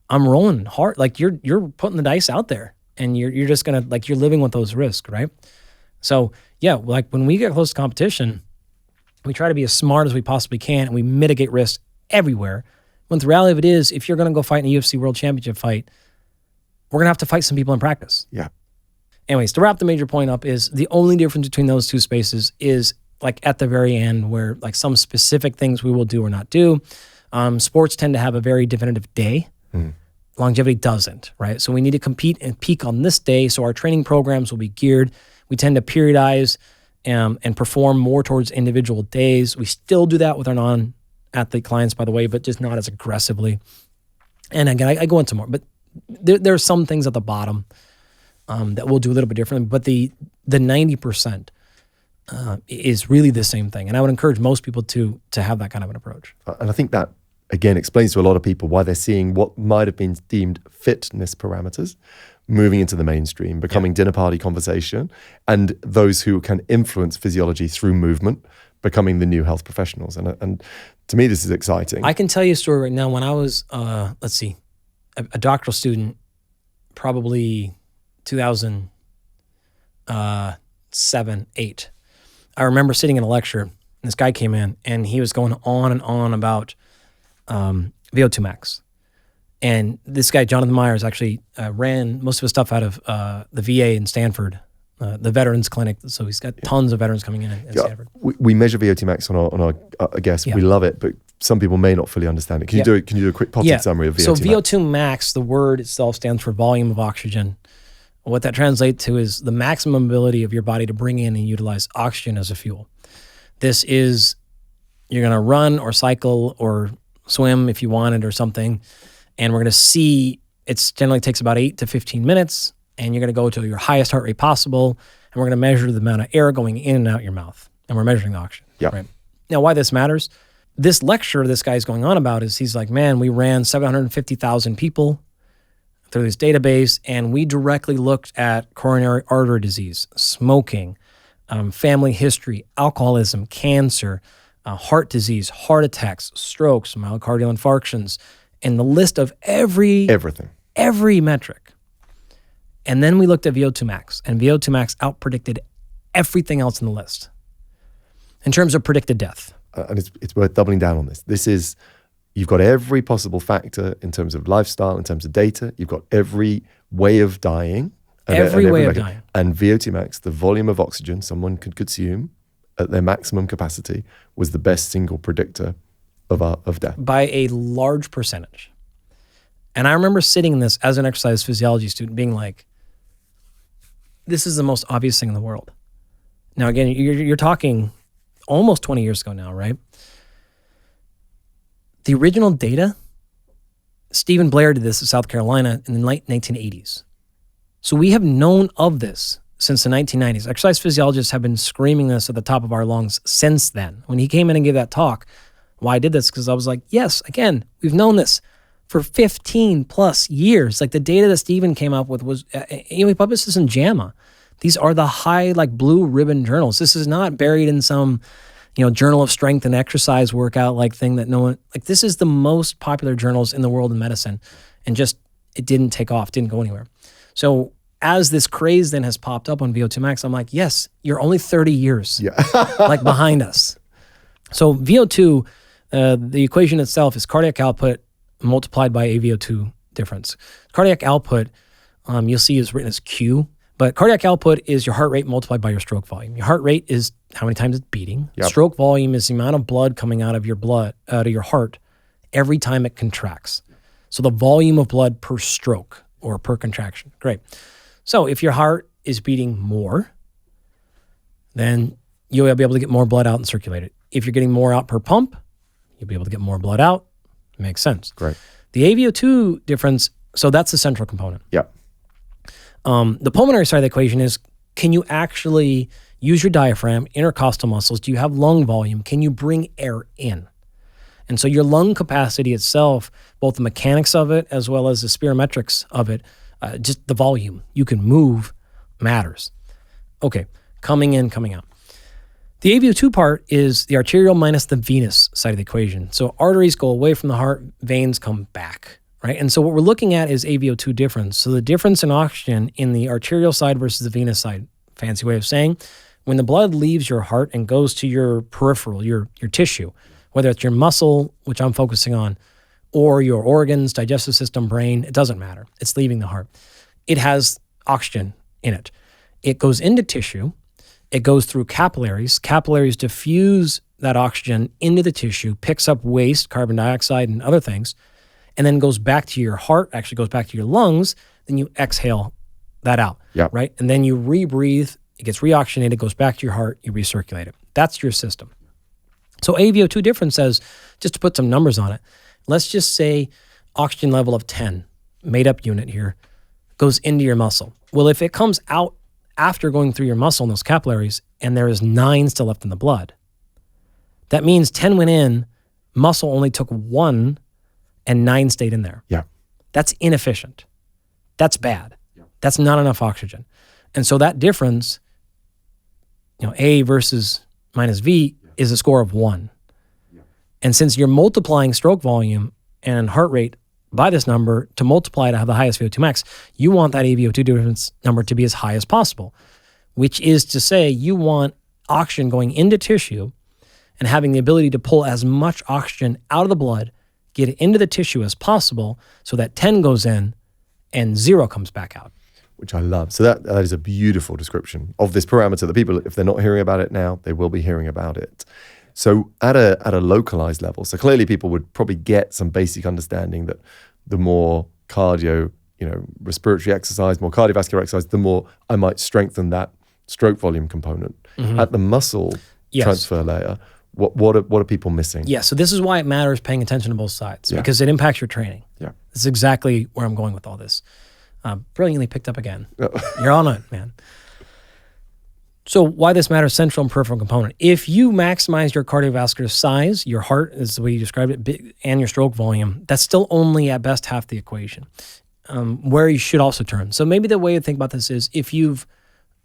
Speaker 2: I'm rolling hard. Like you're putting the dice out there and you're just going to, like, you're living with those risks, right? So yeah, like when we get close to competition, we try to be as smart as we possibly can and we mitigate risk everywhere. When the reality of it is, if you're going to go fight in a UFC World Championship fight, we're going to have to fight some people in practice.
Speaker 1: Yeah.
Speaker 2: Anyways, to wrap the major point up is the only difference between those two spaces is like at the very end where like some specific things we will do or not do. Sports tend to have a very definitive day. Longevity doesn't, right? So we need to compete and peak on this day. So our training programs will be geared. We tend to periodize and perform more towards individual days. We still do that with our non-athlete clients, by the way, but just not as aggressively. And again, I go into more, but there are some things at the bottom that we'll do a little bit differently. But the 90% is really the same thing. And I would encourage most people to have that kind of an approach.
Speaker 1: And I think that, again, explains to a lot of people why they're seeing what might have been deemed fitness parameters moving into the mainstream, becoming dinner party conversation, and those who can influence physiology through movement becoming the new health professionals. And to me, this is exciting.
Speaker 2: I can tell you a story right now. When I was, a doctoral student, probably 2007, 8, I remember sitting in a lecture, and this guy came in, and he was going on and on about VO2 max. And this guy, Jonathan Myers, actually ran most of his stuff out of the VA in Stanford, the Veterans Clinic. So he's got tons of veterans coming in Stanford. We
Speaker 1: measure VO2 max on our guests. We love it, but some people may not fully understand it. Can you do a quick potted summary of VO2 max? So VO2 max, the word itself stands for volume of oxygen. What that translates to is the maximum ability of your body to bring in and utilize oxygen as a fuel. This is, you're going to run or cycle or swim if you wanted or something, and we're going to see
Speaker 2: It generally takes about 8 to 15 minutes, and you're going to go to your highest heart rate possible, and we're going to measure the amount of air going in and out your mouth, and we're measuring the oxygen.
Speaker 1: Yeah.
Speaker 2: Right? Now, why this matters, this lecture this guy's going on about is he's like, man, we ran 750,000 people through this database, and we directly looked at coronary artery disease, smoking, family history, alcoholism, cancer, heart disease, heart attacks, strokes, myocardial infarctions, and the list of every metric. And then we looked at VO2 max, and VO2 max outpredicted everything else in the list in terms of predicted death.
Speaker 1: And it's worth doubling down on this. This is, you've got every possible factor in terms of lifestyle, in terms of data. You've got every way of dying.
Speaker 2: Every way of dying.
Speaker 1: And VO2 max, the volume of oxygen someone could consume at their maximum capacity, was the best single predictor of death.
Speaker 2: By a large percentage. And I remember sitting in this as an exercise physiology student being like, this is the most obvious thing in the world. Now, again, you're talking almost 20 years ago now, right? The original data, Stephen Blair did this in South Carolina in the late 1980s. So we have known of this since the 1990s. Exercise physiologists have been screaming this at the top of our lungs since then. When he came in and gave that talk, why I did this, because I was like, yes, again, we've known this for 15 plus years. Like the data that Stephen came up with was, we published this in JAMA. These are the high, like blue ribbon journals. This is not buried in some, journal of strength and exercise workout like thing that no one, like this is the most popular journals in the world in medicine. And just, it didn't take off, didn't go anywhere. So as this craze then has popped up on VO2 max, I'm like, yes, you're only 30 years like behind us. So VO2, the equation itself is cardiac output multiplied by a VO2 difference. Cardiac output, you'll see is written as Q, but cardiac output is your heart rate multiplied by your stroke volume. Your heart rate is how many times it's beating. Yep. Stroke volume is the amount of blood coming out of your heart every time it contracts. So the volume of blood per stroke or per contraction. Great. So if your heart is beating more, then you'll be able to get more blood out and circulate it. If you're getting more out per pump, you'll be able to get more blood out. Makes sense.
Speaker 1: Great.
Speaker 2: The AVO2 difference, so that's the central component.
Speaker 1: Yeah.
Speaker 2: The pulmonary side of the equation is, can you actually use your diaphragm, intercostal muscles? Do you have lung volume? Can you bring air in? And so your lung capacity itself, both the mechanics of it as well as the spirometrics of it, just the volume you can move matters. Okay, coming in, coming out. The AVO2 part is the arterial minus the venous side of the equation. So arteries go away from the heart, veins come back, right? And so what we're looking at is AVO2 difference. So the difference in oxygen in the arterial side versus the venous side, fancy way of saying, when the blood leaves your heart and goes to your peripheral, your tissue, whether it's your muscle, which I'm focusing on, or your organs, digestive system, brain, it doesn't matter. It's leaving the heart. It has oxygen in it. It goes into tissue. It goes through capillaries. Capillaries diffuse that oxygen into the tissue, picks up waste, carbon dioxide and other things, and then goes back to your heart, actually goes back to your lungs. Then you exhale that out, right? And then you rebreathe. It gets reoxygenated, goes back to your heart, you recirculate it. That's your system. So AVO2 difference says, just to put some numbers on it, let's just say oxygen level of 10, made up unit here, goes into your muscle. Well, if it comes out after going through your muscle in those capillaries and there is 9 still left in the blood, that means 10 went in, muscle only took 1 and 9 stayed in there.
Speaker 1: Yeah.
Speaker 2: That's inefficient. That's bad. Yeah. That's not enough oxygen. And so that difference, A versus minus V is a score of 1. Yeah. And since you're multiplying stroke volume and heart rate by this number to multiply to have the highest VO2 max, you want that AVO2 difference number to be as high as possible, which is to say you want oxygen going into tissue and having the ability to pull as much oxygen out of the blood, get it into the tissue as possible so that 10 goes in and 0 comes back out.
Speaker 1: Which I love. So that is a beautiful description of this parameter that people, if they're not hearing about it now, they will be hearing about it. So at a localized level, so clearly people would probably get some basic understanding that the more cardio, respiratory exercise, more cardiovascular exercise, the more I might strengthen that stroke volume component. Mm-hmm. At the muscle transfer layer, what are people missing?
Speaker 2: Yeah, so this is why it matters paying attention to both sides, because it impacts your training.
Speaker 1: Yeah.
Speaker 2: That's exactly where I'm going with all this. Brilliantly picked up again. You're on it, man. So why this matters, central and peripheral component. If you maximize your cardiovascular size, your heart is the way you described it, and your stroke volume, that's still only at best half the equation, where you should also turn. So maybe the way to think about this is if you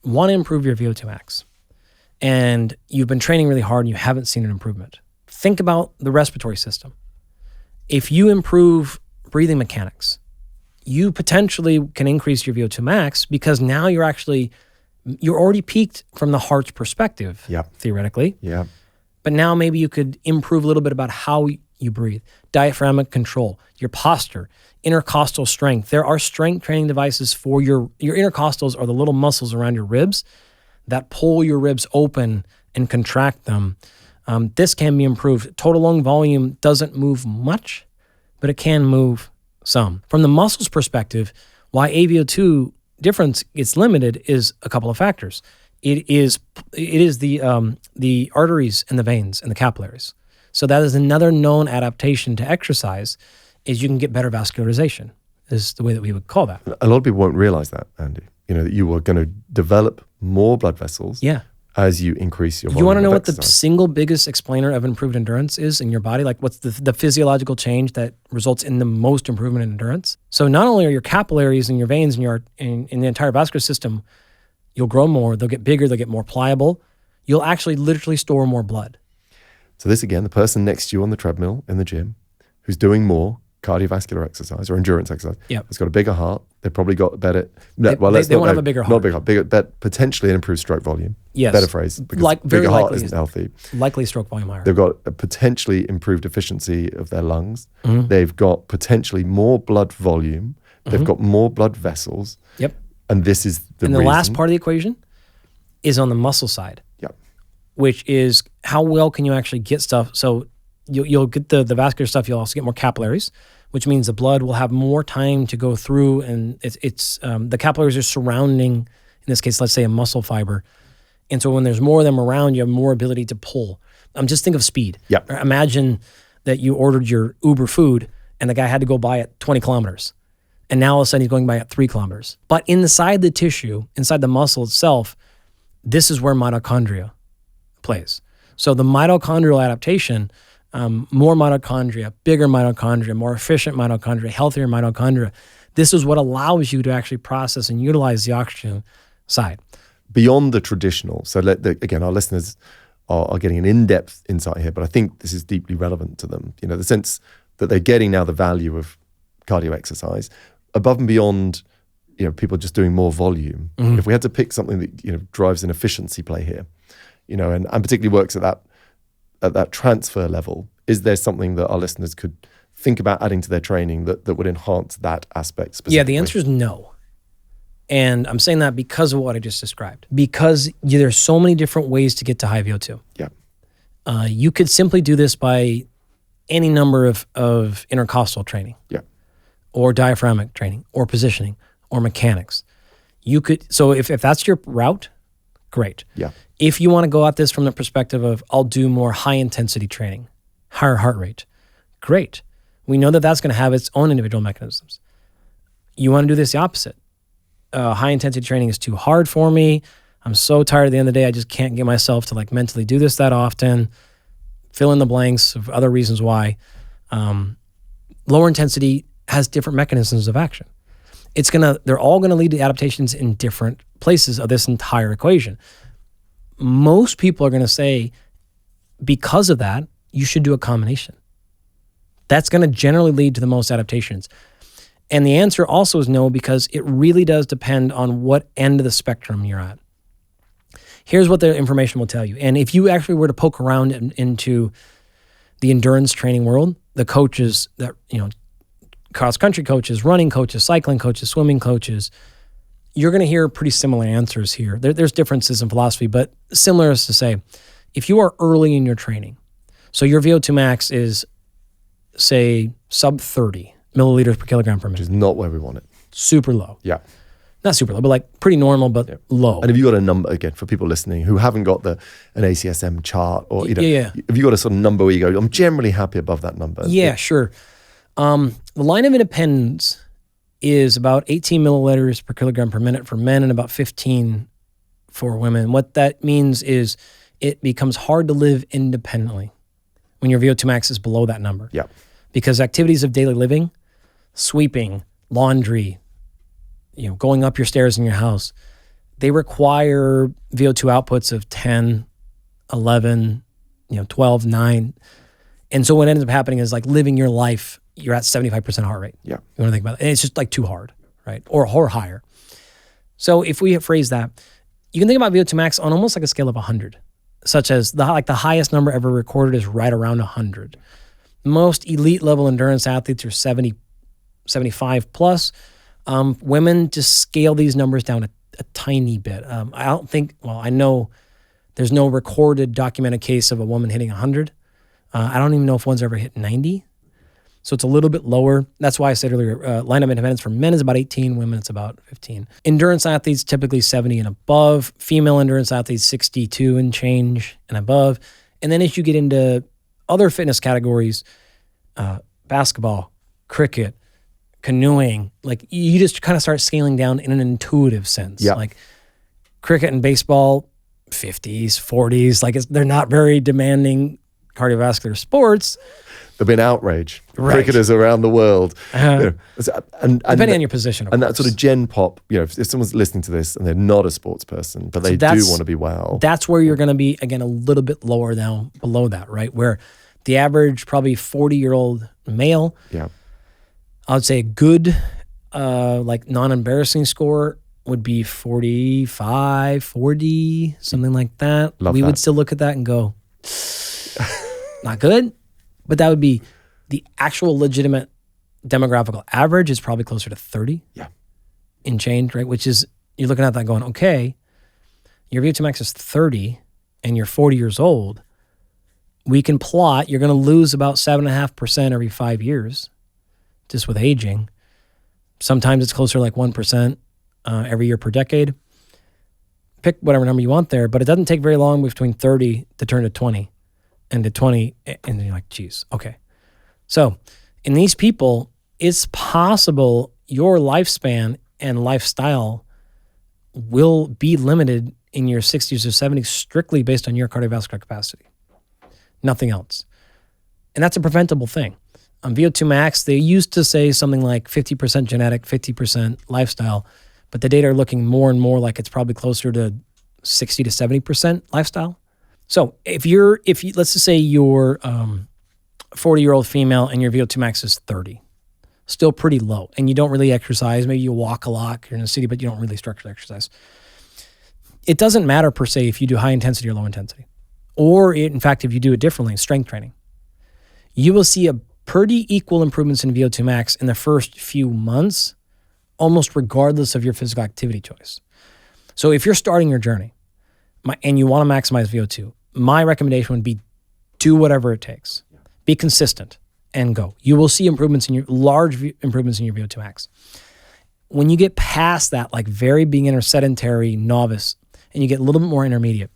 Speaker 2: want to improve your VO2 max and you've been training really hard and you haven't seen an improvement, think about the respiratory system. If you improve breathing mechanics, you potentially can increase your VO2 max because now you're already peaked from the heart's perspective, theoretically.
Speaker 1: Yeah.
Speaker 2: But now maybe you could improve a little bit about how you breathe, diaphragmatic control, your posture, intercostal strength. There are strength training devices for your intercostals are the little muscles around your ribs that pull your ribs open and contract them. This can be improved. Total lung volume doesn't move much, but it can move some. From the muscles perspective, why AVO2 difference gets limited is a couple of factors. It is the arteries and the veins and the capillaries. So that is another known adaptation to exercise is you can get better vascularization is the way that we would call that.
Speaker 1: A lot of people won't realize that, Andy, that you are going to develop more blood vessels as you increase your volume.
Speaker 2: You want to know what
Speaker 1: exercise.
Speaker 2: The single biggest explainer of improved endurance is in your body? Like what's the physiological change that results in the most improvement in endurance? So not only are your capillaries and your veins and in the entire vascular system, you'll grow more, they'll get bigger, they'll get more pliable. You'll actually literally store more blood.
Speaker 1: So this again, the person next to you on the treadmill in the gym who's doing more cardiovascular exercise or endurance exercise, has got a bigger heart. They've probably got better.
Speaker 2: They won't have a bigger heart.
Speaker 1: Not a bigger heart. Bigger, potentially an improved stroke volume.
Speaker 2: Yes.
Speaker 1: Better phrase. Because
Speaker 2: very
Speaker 1: bigger heart
Speaker 2: likely,
Speaker 1: isn't healthy.
Speaker 2: Likely stroke volume higher.
Speaker 1: They've got a potentially improved efficiency of their lungs.
Speaker 2: Mm-hmm.
Speaker 1: They've got potentially more blood volume. They've got more blood vessels.
Speaker 2: Yep.
Speaker 1: And this is the reason.
Speaker 2: And the last part of the equation is on the muscle side.
Speaker 1: Yep.
Speaker 2: Which is how well can you actually get stuff. So you'll get the vascular stuff. You'll also get more capillaries, which means the blood will have more time to go through, and it's the capillaries are surrounding, in this case, let's say a muscle fiber. And so when there's more of them around, you have more ability to pull. Just think of speed.
Speaker 1: Yep.
Speaker 2: Imagine that you ordered your Uber food and the guy had to go buy it 20 kilometers. And now all of a sudden he's going by at 3 kilometers. But inside the tissue, inside the muscle itself, this is where mitochondria plays. So the mitochondrial adaptation, more mitochondria, bigger mitochondria, more efficient mitochondria, healthier mitochondria. This is what allows you to actually process and utilize the oxygen side.
Speaker 1: Beyond the traditional, so again, our listeners are getting an in-depth insight here, but I think this is deeply relevant to them. The sense that they're getting now the value of cardio exercise above and beyond, people just doing more volume. Mm-hmm. If we had to pick something that drives an efficiency play here, and particularly works at that transfer level, is there something that our listeners could think about adding to their training that would enhance that aspect specifically?
Speaker 2: Yeah, the answer is no. And I'm saying that because of what I just described. Because there's so many different ways to get to high VO2.
Speaker 1: Yeah.
Speaker 2: You could simply do this by any number of intercostal training.
Speaker 1: Yeah.
Speaker 2: Or diaphragmatic training, or positioning, or mechanics. So if that's your route, great.
Speaker 1: Yeah.
Speaker 2: If you want to go at this from the perspective of, I'll do more high intensity training, higher heart rate, great. We know that that's going to have its own individual mechanisms. You want to do this the opposite. High intensity training is too hard for me. I'm so tired at the end of the day, I just can't get myself to mentally do this that often. Fill in the blanks of other reasons why. Lower intensity has different mechanisms of action. They're all going to lead to adaptations in different places of this entire equation. Most people are going to say, because of that, you should do a combination. That's going to generally lead to the most adaptations. And the answer also is no, because it really does depend on what end of the spectrum you're at. Here's what the information will tell you. And if you actually were to poke around into the endurance training world, the coaches that, cross-country coaches, running coaches, cycling coaches, swimming coaches, you're going to hear pretty similar answers here. There's differences in philosophy, but similar is to say, if you are early in your training, so your VO2 max is, say, sub 30 milliliters per kilogram per minute.
Speaker 1: Which is not where we want it.
Speaker 2: Super low.
Speaker 1: Yeah.
Speaker 2: Not super low, but pretty normal, but low.
Speaker 1: And have you got a number, again, for people listening who haven't got an ACSM chart, or, have you got a sort of number where you go, I'm generally happy above that number?
Speaker 2: Yeah, sure. The line of independence is about 18 milliliters per kilogram per minute for men and about 15 for women. What that means is it becomes hard to live independently when your VO2 max is below that number.
Speaker 1: Yeah.
Speaker 2: Because activities of daily living, sweeping, laundry, going up your stairs in your house, they require VO2 outputs of 10, 11, 12, 9. And so what ends up happening is like living your life, you're at 75% heart rate.
Speaker 1: Yeah.
Speaker 2: You want to think about it. And it's just like too hard, right? Or higher. So if we phrase that, you can think about VO2 max on almost like a scale of 100, such as the highest number ever recorded is right around 100. Most elite level endurance athletes are 70, 75 plus. Women just scale these numbers down a tiny bit. I know there's no recorded documented case of a woman hitting 100. I don't even know if one's ever hit 90. So it's a little bit lower. That's why I said earlier, line of independence for men is about 18, women it's about 15. Endurance athletes typically 70 and above. Female endurance athletes 62 and change and above. And then as you get into other fitness categories, basketball, cricket, canoeing, like you just kind of start scaling down in an intuitive sense.
Speaker 1: Yeah.
Speaker 2: Like cricket and baseball, 50s, 40s, like they're not very demanding cardiovascular sports.
Speaker 1: There've been outrage.
Speaker 2: Right.
Speaker 1: Cricketers around the world.
Speaker 2: And depending on your position,
Speaker 1: and that sort of gen pop, if someone's listening to this and they're not a sports person, but they do want to be well.
Speaker 2: That's where you're going to be, again, a little bit lower down below that, right? Where the average probably 40-year-old male, I would say a good non-embarrassing score would be 45, 40, something like that. We would still look at that and go, not good. But that would be the actual legitimate demographical average is probably closer to 30 in change, right? Which is, you're looking at that going, okay, your VO2 max is 30 and you're 40 years old. We can plot, you're going to lose about 7.5% every 5 years just with aging. Sometimes it's closer like 1% every year per decade. Pick whatever number you want there, but it doesn't take very long between 30 to turn to 20. And to 20, and then you're like, geez, okay. So in these people, it's possible your lifespan and lifestyle will be limited in your 60s or 70s strictly based on your cardiovascular capacity. Nothing else. And that's a preventable thing. On VO2 max, they used to say something like 50% genetic, 50% lifestyle, but the data are looking more and more like it's probably closer to 60 to 70% lifestyle. So if let's just say you're 40-year-old female and your VO2 max is 30, still pretty low, and you don't really exercise, maybe you walk a lot, you're in the city, but you don't really structurally exercise. It doesn't matter per se if you do high intensity or low intensity, or in fact, if you do it differently, strength training, you will see a pretty equal improvements in VO2 max in the first few months, almost regardless of your physical activity choice. So if you're starting your journey and you want to maximize VO2, my recommendation would be do whatever it takes. Be consistent and go. You will see large improvements in your VO2 max. When you get past that, like very beginner, sedentary, novice, and you get a little bit more intermediate,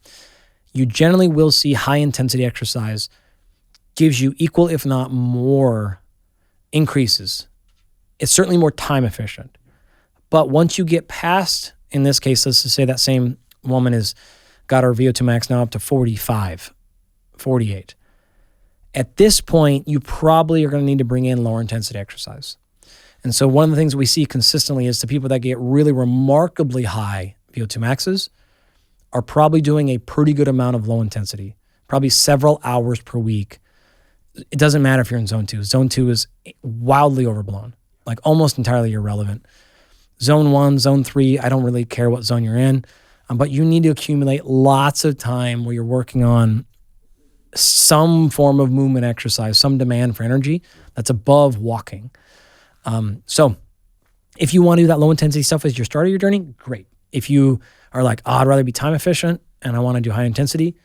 Speaker 2: you generally will see high intensity exercise gives you equal, if not more, increases. It's certainly more time efficient. But once you get past, in this case, let's just say that same woman has got her VO2 max now up to 45, 48. At this point, you probably are going to need to bring in lower intensity exercise. And so one of the things we see consistently is the people that get really remarkably high VO2 maxes are probably doing a pretty good amount of low intensity, probably several hours per week. It doesn't matter if you're in zone 2. Zone 2 is wildly overblown, like almost entirely irrelevant. Zone 1, zone 3, I don't really care what zone you're in, but you need to accumulate lots of time where you're working on some form of movement exercise, some demand for energy that's above walking. So if you want to do that low intensity stuff as your start of your journey, great. If you are like, I'd rather be time efficient and I want to do high intensity,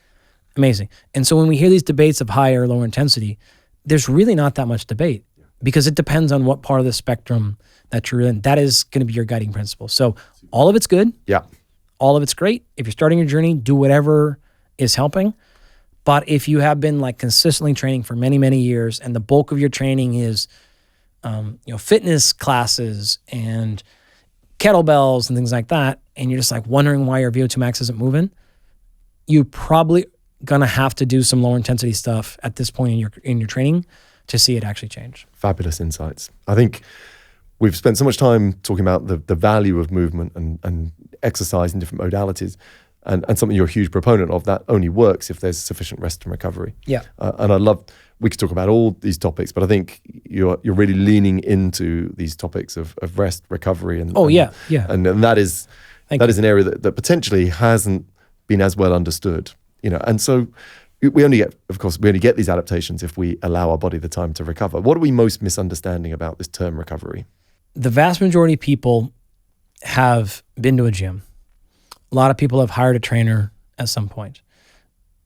Speaker 2: amazing. And so when we hear these debates of high or low intensity, there's really not that much debate because it depends on what part of the spectrum that you're in. That is going to be your guiding principle. So all of it's good.
Speaker 1: Yeah.
Speaker 2: All of it's great. If you're starting your journey, do whatever is helping. But if you have been like consistently training for many, many years and the bulk of your training is fitness classes and kettlebells and things like that, and you're just like wondering why your VO2 max isn't moving, you probably gonna have to do some lower intensity stuff at this point in your training to see it actually change.
Speaker 1: Fabulous insights. I think we've spent so much time talking about the value of movement and exercise in different modalities, and something you're a huge proponent of, that only works if there's sufficient rest and recovery.
Speaker 2: Yeah.
Speaker 1: And we could talk about all these topics, but I think you're really leaning into these topics of rest, recovery, and and that is an area that potentially hasn't been as well understood, and so we only get these adaptations if we allow our body the time to recover. What are we most misunderstanding about this term recovery?
Speaker 2: The vast majority of people have been to a gym. A lot of people have hired a trainer at some point.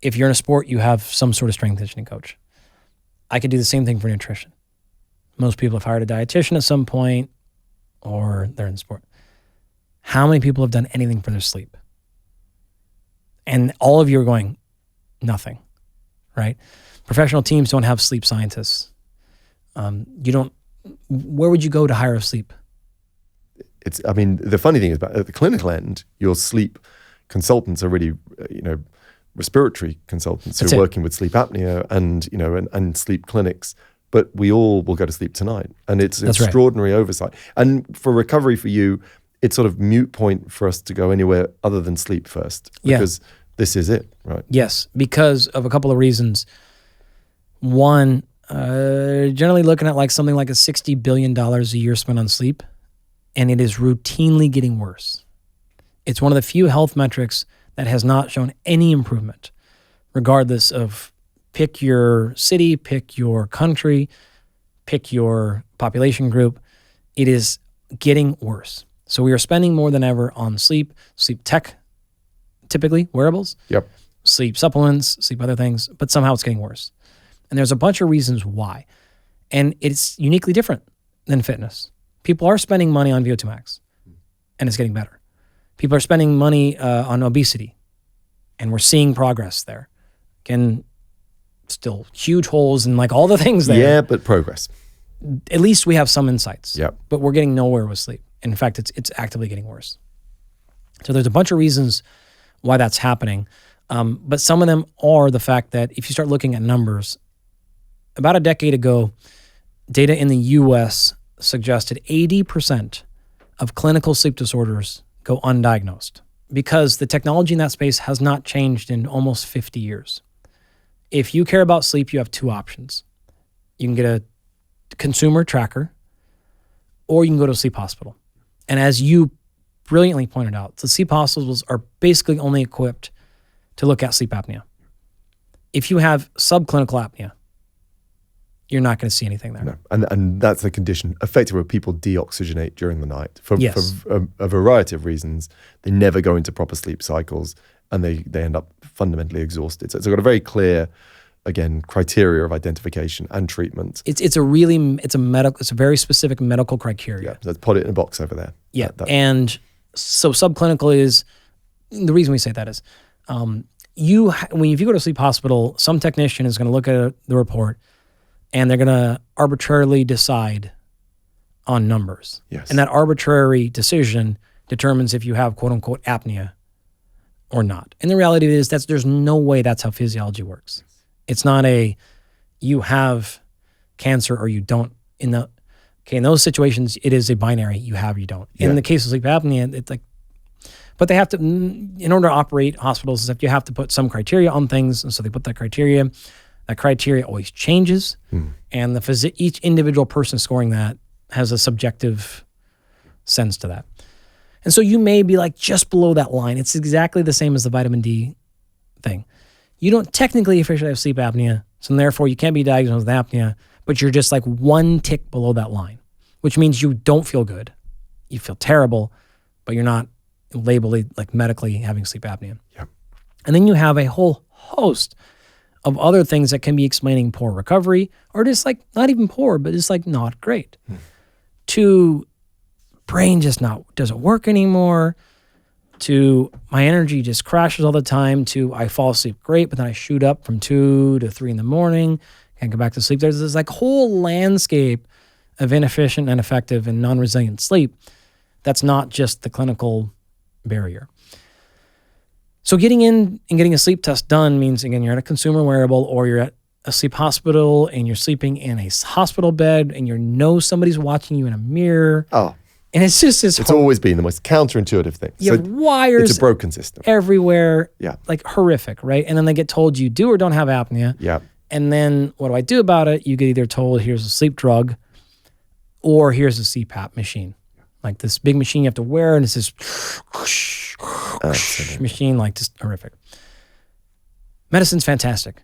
Speaker 2: If you're in a sport, you have some sort of strength and conditioning coach. I could do the same thing for nutrition. Most people have hired a dietitian at some point, or they're in sport. How many people have done anything for their sleep? And all of you are going, nothing, right? Professional teams don't have sleep scientists. Where would you go to hire a sleep?
Speaker 1: The funny thing is, at the clinical end, your sleep consultants are really, respiratory consultants who are working with sleep apnea and sleep clinics. But we all will go to sleep tonight, and it's extraordinary oversight. And for recovery for you, it's sort of moot point for us to go anywhere other than sleep first, because this is it, right?
Speaker 2: Yes, because of a couple of reasons. One, generally looking at something like $60 billion a year spent on sleep, and it is routinely getting worse. It's one of the few health metrics that has not shown any improvement, regardless of pick your city, pick your country, pick your population group. It is getting worse. So we are spending more than ever on sleep tech, typically wearables, sleep supplements, sleep other things, but somehow it's getting worse. And there's a bunch of reasons why. And it's uniquely different than fitness. People are spending money on VO2 max, and it's getting better. People are spending money on obesity, and we're seeing progress there. Again, still huge holes and all the things there.
Speaker 1: Yeah, but progress.
Speaker 2: At least we have some insights.
Speaker 1: Yep.
Speaker 2: But we're getting nowhere with sleep. In fact, it's actively getting worse. So there's a bunch of reasons why that's happening. But some of them are the fact that if you start looking at numbers, about a decade ago, data in the US suggested 80% of clinical sleep disorders go undiagnosed because the technology in that space has not changed in almost 50 years. If you care about sleep, you have two options. You can get a consumer tracker, or you can go to a sleep hospital. And as you brilliantly pointed out, the sleep hospitals are basically only equipped to look at sleep apnea. If you have subclinical apnea, you're not going to see anything there.
Speaker 1: No. And that's the condition, effectively, where people deoxygenate during the night for a variety of reasons. They never go into proper sleep cycles, and they end up fundamentally exhausted. So it's got a very clear, again, criteria of identification and treatment.
Speaker 2: It's a very specific medical criteria.
Speaker 1: Yeah, let's put it in a box over there.
Speaker 2: Yeah, and so subclinical is, the reason we say that is, if you go to a sleep hospital, some technician is going to look at the report, and they're going to arbitrarily decide on numbers.
Speaker 1: Yes.
Speaker 2: And that arbitrary decision determines if you have quote unquote apnea or not. And the reality is there's no way that's how physiology works. It's not you have cancer or you don't. In those situations, it is a binary, you have or you don't. In the case of sleep apnea, it's but they have to, in order to operate hospitals and stuff, you have to put some criteria on things. And so they put that criteria. That criteria always changes. And each individual person scoring that has a subjective sense to that. And so you may be just below that line. It's exactly the same as the vitamin D thing. You don't technically officially have sleep apnea, so therefore you can't be diagnosed with apnea, but you're just one tick below that line, which means you don't feel good. You feel terrible, but you're not labeled medically having sleep apnea.
Speaker 1: Yep.
Speaker 2: And then you have a whole host of other things that can be explaining poor recovery, or just not even poor, but just not great. To brain just doesn't work anymore, to my energy just crashes all the time, to I fall asleep great, but then I shoot up from 2 to 3 in the morning, can't go back to sleep. There's this whole landscape of inefficient and ineffective and non-resilient sleep, that's not just the clinical barrier. So getting in and getting a sleep test done means, again, you're at a consumer wearable or you're at a sleep hospital and you're sleeping in a hospital bed and you know somebody's watching you in a mirror.
Speaker 1: Oh.
Speaker 2: And it's just this.
Speaker 1: It's always been the most counterintuitive thing.
Speaker 2: You have wires.
Speaker 1: It's a broken system.
Speaker 2: Everywhere.
Speaker 1: Yeah.
Speaker 2: Like horrific, right? And then they get told you do or don't have apnea.
Speaker 1: Yeah.
Speaker 2: And then what do I do about it? You get either told here's a sleep drug or here's a CPAP machine. Like this big machine you have to wear, and it's this machine, like just horrific. Medicine's fantastic.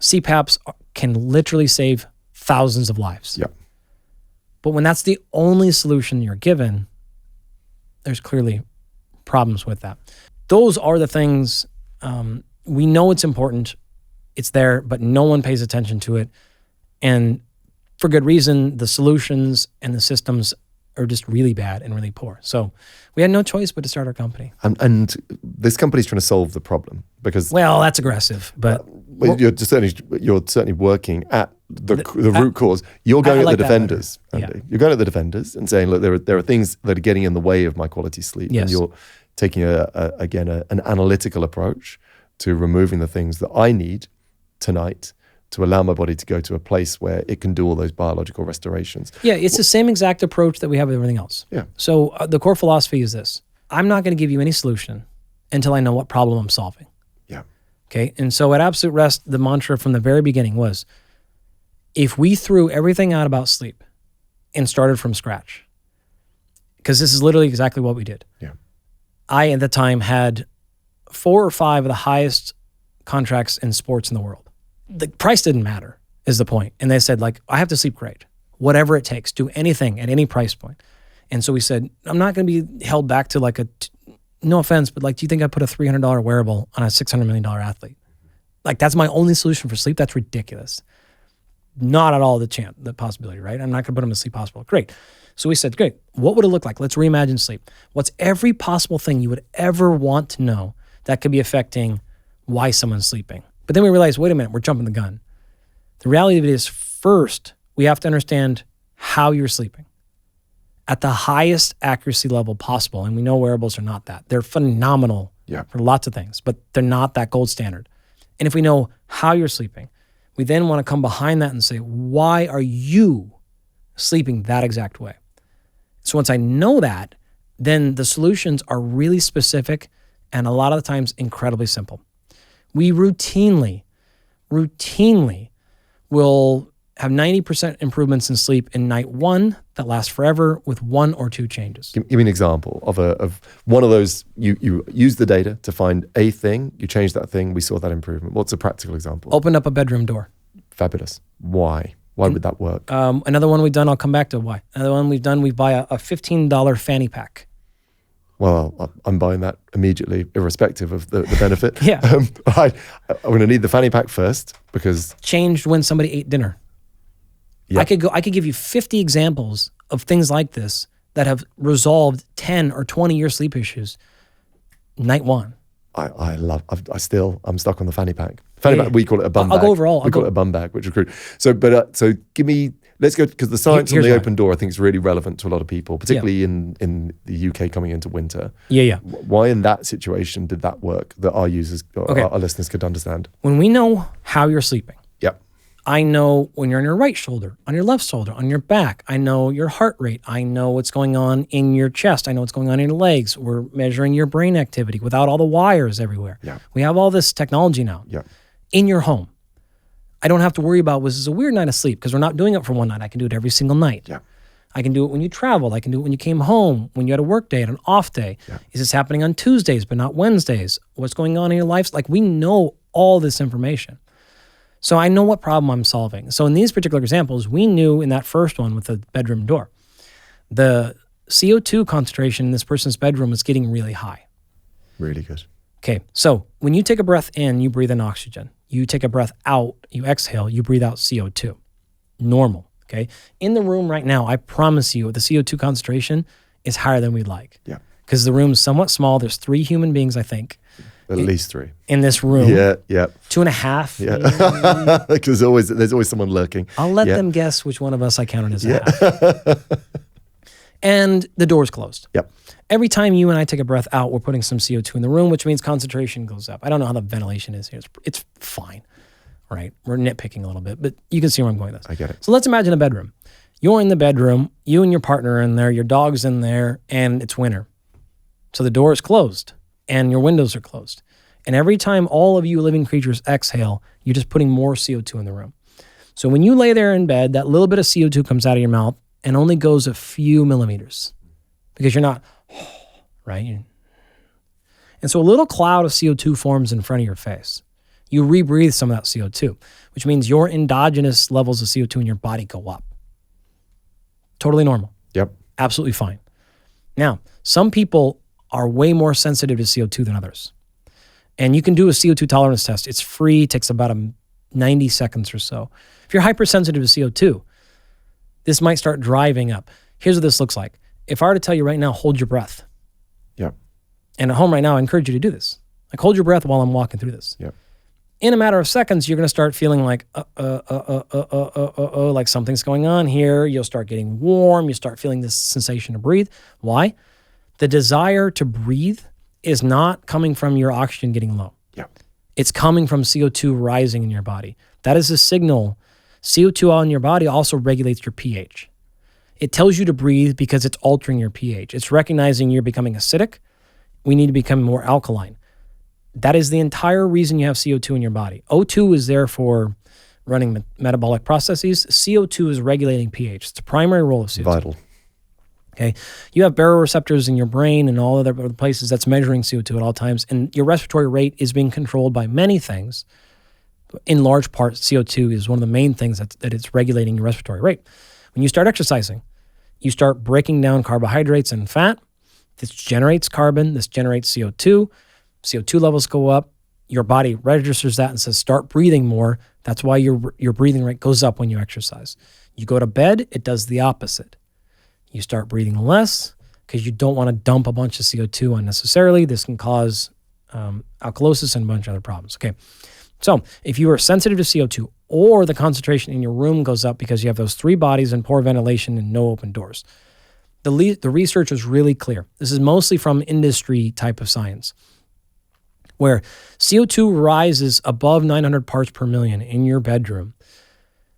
Speaker 2: CPAPs can literally save thousands of lives.
Speaker 1: Yeah.
Speaker 2: But when that's the only solution you're given, there's clearly problems with that. Those are the things, we know it's important, it's there, but no one pays attention to it. And for good reason, the solutions and the systems are just really bad and really poor. So we had no choice but to start our company.
Speaker 1: And this company's trying to solve the problem because...
Speaker 2: Well, that's aggressive, but...
Speaker 1: you're certainly working at the root cause. You're going at the defenders.
Speaker 2: Yeah.
Speaker 1: You're going at the defenders and saying, look, there are things that are getting in the way of my quality sleep.
Speaker 2: Yes.
Speaker 1: And you're taking, an analytical approach to removing the things that I need tonight to allow my body to go to a place where it can do all those biological restorations.
Speaker 2: Yeah, it's the same exact approach that we have with everything else.
Speaker 1: Yeah.
Speaker 2: So the core philosophy is this. I'm not going to give you any solution until I know what problem I'm solving.
Speaker 1: Yeah.
Speaker 2: Okay. And so at Absolute Rest, the mantra from the very beginning was, if we threw everything out about sleep and started from scratch, because this is literally exactly what we did.
Speaker 1: Yeah.
Speaker 2: I, at the time, had 4 or 5 of the highest contracts in sports in the world. The price didn't matter, is the point. And they said, like, I have to sleep great. Whatever it takes, do anything at any price point. And so we said, I'm not going to be held back to like no offense, but like, do you think I put a $300 wearable on a $600 million athlete? Like, that's my only solution for sleep? That's ridiculous. Not at all the possibility, right? I'm not going to put them in a sleep hospital. Great. So we said, great, what would it look like? Let's reimagine sleep. What's every possible thing you would ever want to know that could be affecting why someone's sleeping? But then we realized, wait a minute, we're jumping the gun. The reality of it is, first, we have to understand how you're sleeping at the highest accuracy level possible. And we know wearables are not that. They're phenomenal for lots of things, but they're not that gold standard. And if we know how you're sleeping, we then want to come behind that and say, why are you sleeping that exact way? So once I know that, then the solutions are really specific and a lot of the times incredibly simple. We routinely will have 90% improvements in sleep in night 1 that last forever with 1 or 2 changes.
Speaker 1: Give me an example of one of those. You use the data to find a thing, you change that thing, we saw that improvement. What's a practical example?
Speaker 2: Opened up a bedroom door.
Speaker 1: Fabulous. Why? Why would that work?
Speaker 2: Another one we've done, I'll come back to why. Another one we've done, we buy a $15 fanny pack.
Speaker 1: Well, I'm buying that immediately, irrespective of the benefit.
Speaker 2: Yeah.
Speaker 1: I'm going to need the fanny pack first because...
Speaker 2: Changed when somebody ate dinner. Yeah. I could give you 50 examples of things like this that have resolved 10 or 20 year sleep issues night 1.
Speaker 1: I'm stuck on the fanny pack. Fanny pack, we call it a bum bag.
Speaker 2: I'll go overall.
Speaker 1: We call it a bum bag, which is crude. So give me, let's go, because the science on the open door, I think, is really relevant to a lot of people, particularly in the UK coming into winter.
Speaker 2: Yeah.
Speaker 1: Why in that situation did that work that our users, our listeners could understand?
Speaker 2: When we know how you're sleeping,
Speaker 1: Yep.
Speaker 2: I know when you're on your right shoulder, on your left shoulder, on your back. I know your heart rate. I know what's going on in your chest. I know what's going on in your legs. We're measuring your brain activity without all the wires everywhere.
Speaker 1: Yeah.
Speaker 2: We have all this technology now in your home. I don't have to worry about, was this a weird night of sleep? Because we're not doing it for one night. I can do it every single night.
Speaker 1: Yeah.
Speaker 2: I can do it when you traveled. I can do it when you came home, when you had a work day and an off day.
Speaker 1: Yeah.
Speaker 2: Is this happening on Tuesdays but not Wednesdays? What's going on in your life? Like, we know all this information. So I know what problem I'm solving. So in these particular examples, we knew in that first one with the bedroom door, the CO2 concentration in this person's bedroom was getting really high.
Speaker 1: Really good.
Speaker 2: Okay, so when you take a breath in, you breathe in oxygen. You take a breath out, you exhale, you breathe out CO2. Normal, okay? In the room right now, I promise you the CO2 concentration is higher than we'd like.
Speaker 1: Yeah.
Speaker 2: Because the room is somewhat small. There's 3 human beings, I think.
Speaker 1: At least 3.
Speaker 2: In this room.
Speaker 1: Yeah, yeah.
Speaker 2: 2.5.
Speaker 1: Yeah. Because there's always someone lurking.
Speaker 2: I'll let them guess which one of us I counted as a half. And the door's closed.
Speaker 1: Yep.
Speaker 2: Every time you and I take a breath out, we're putting some CO2 in the room, which means concentration goes up. I don't know how the ventilation is here. It's fine, right? We're nitpicking a little bit, but you can see where I'm going with this.
Speaker 1: I get it.
Speaker 2: So let's imagine a bedroom. You're in the bedroom, you and your partner are in there, your dog's in there, and it's winter. So the door is closed and your windows are closed. And every time all of you living creatures exhale, you're just putting more CO2 in the room. So when you lay there in bed, that little bit of CO2 comes out of your mouth and only goes a few millimeters because you're not, right? And so a little cloud of CO2 forms in front of your face. You rebreathe some of that CO2, which means your endogenous levels of CO2 in your body go up. Totally normal.
Speaker 1: Yep.
Speaker 2: Absolutely fine. Now, some people are way more sensitive to CO2 than others. And you can do a CO2 tolerance test. It's free, takes about 90 seconds or so. If you're hypersensitive to CO2, this might start driving up. Here's what this looks like. If I were to tell you right now, hold your breath.
Speaker 1: Yep.
Speaker 2: And at home right now, I encourage you to do this. Like hold your breath while I'm walking through this.
Speaker 1: Yep.
Speaker 2: In a matter of seconds, you're going to start feeling like, like something's going on here. You'll start getting warm. You start feeling this sensation to breathe. Why? The desire to breathe is not coming from your oxygen getting low.
Speaker 1: Yep.
Speaker 2: It's coming from CO2 rising in your body. That is a signal. CO2 on your body also regulates your pH. It tells you to breathe because it's altering your pH. It's recognizing you're becoming acidic. We need to become more alkaline. That is the entire reason you have CO2 in your body. O2 is there for running metabolic processes. CO2 is regulating pH. It's a primary role of CO2.
Speaker 1: Vital.
Speaker 2: Okay, you have baroreceptors in your brain and all other places that's measuring CO2 at all times, and your respiratory rate is being controlled by many things. In large part, CO2 is one of the main things that it's regulating your respiratory rate. When you start exercising, you start breaking down carbohydrates and fat. This generates carbon. This generates CO2. CO2 levels go up. Your body registers that and says, start breathing more. That's why your breathing rate goes up when you exercise. You go to bed, it does the opposite. You start breathing less because you don't want to dump a bunch of CO2 unnecessarily. This can cause alkalosis and a bunch of other problems. Okay, so if you are sensitive to CO2 or the concentration in your room goes up because you have those 3 bodies and poor ventilation and no open doors, the research is really clear. This is mostly from industry type of science, where CO2 rises above 900 parts per million in your bedroom.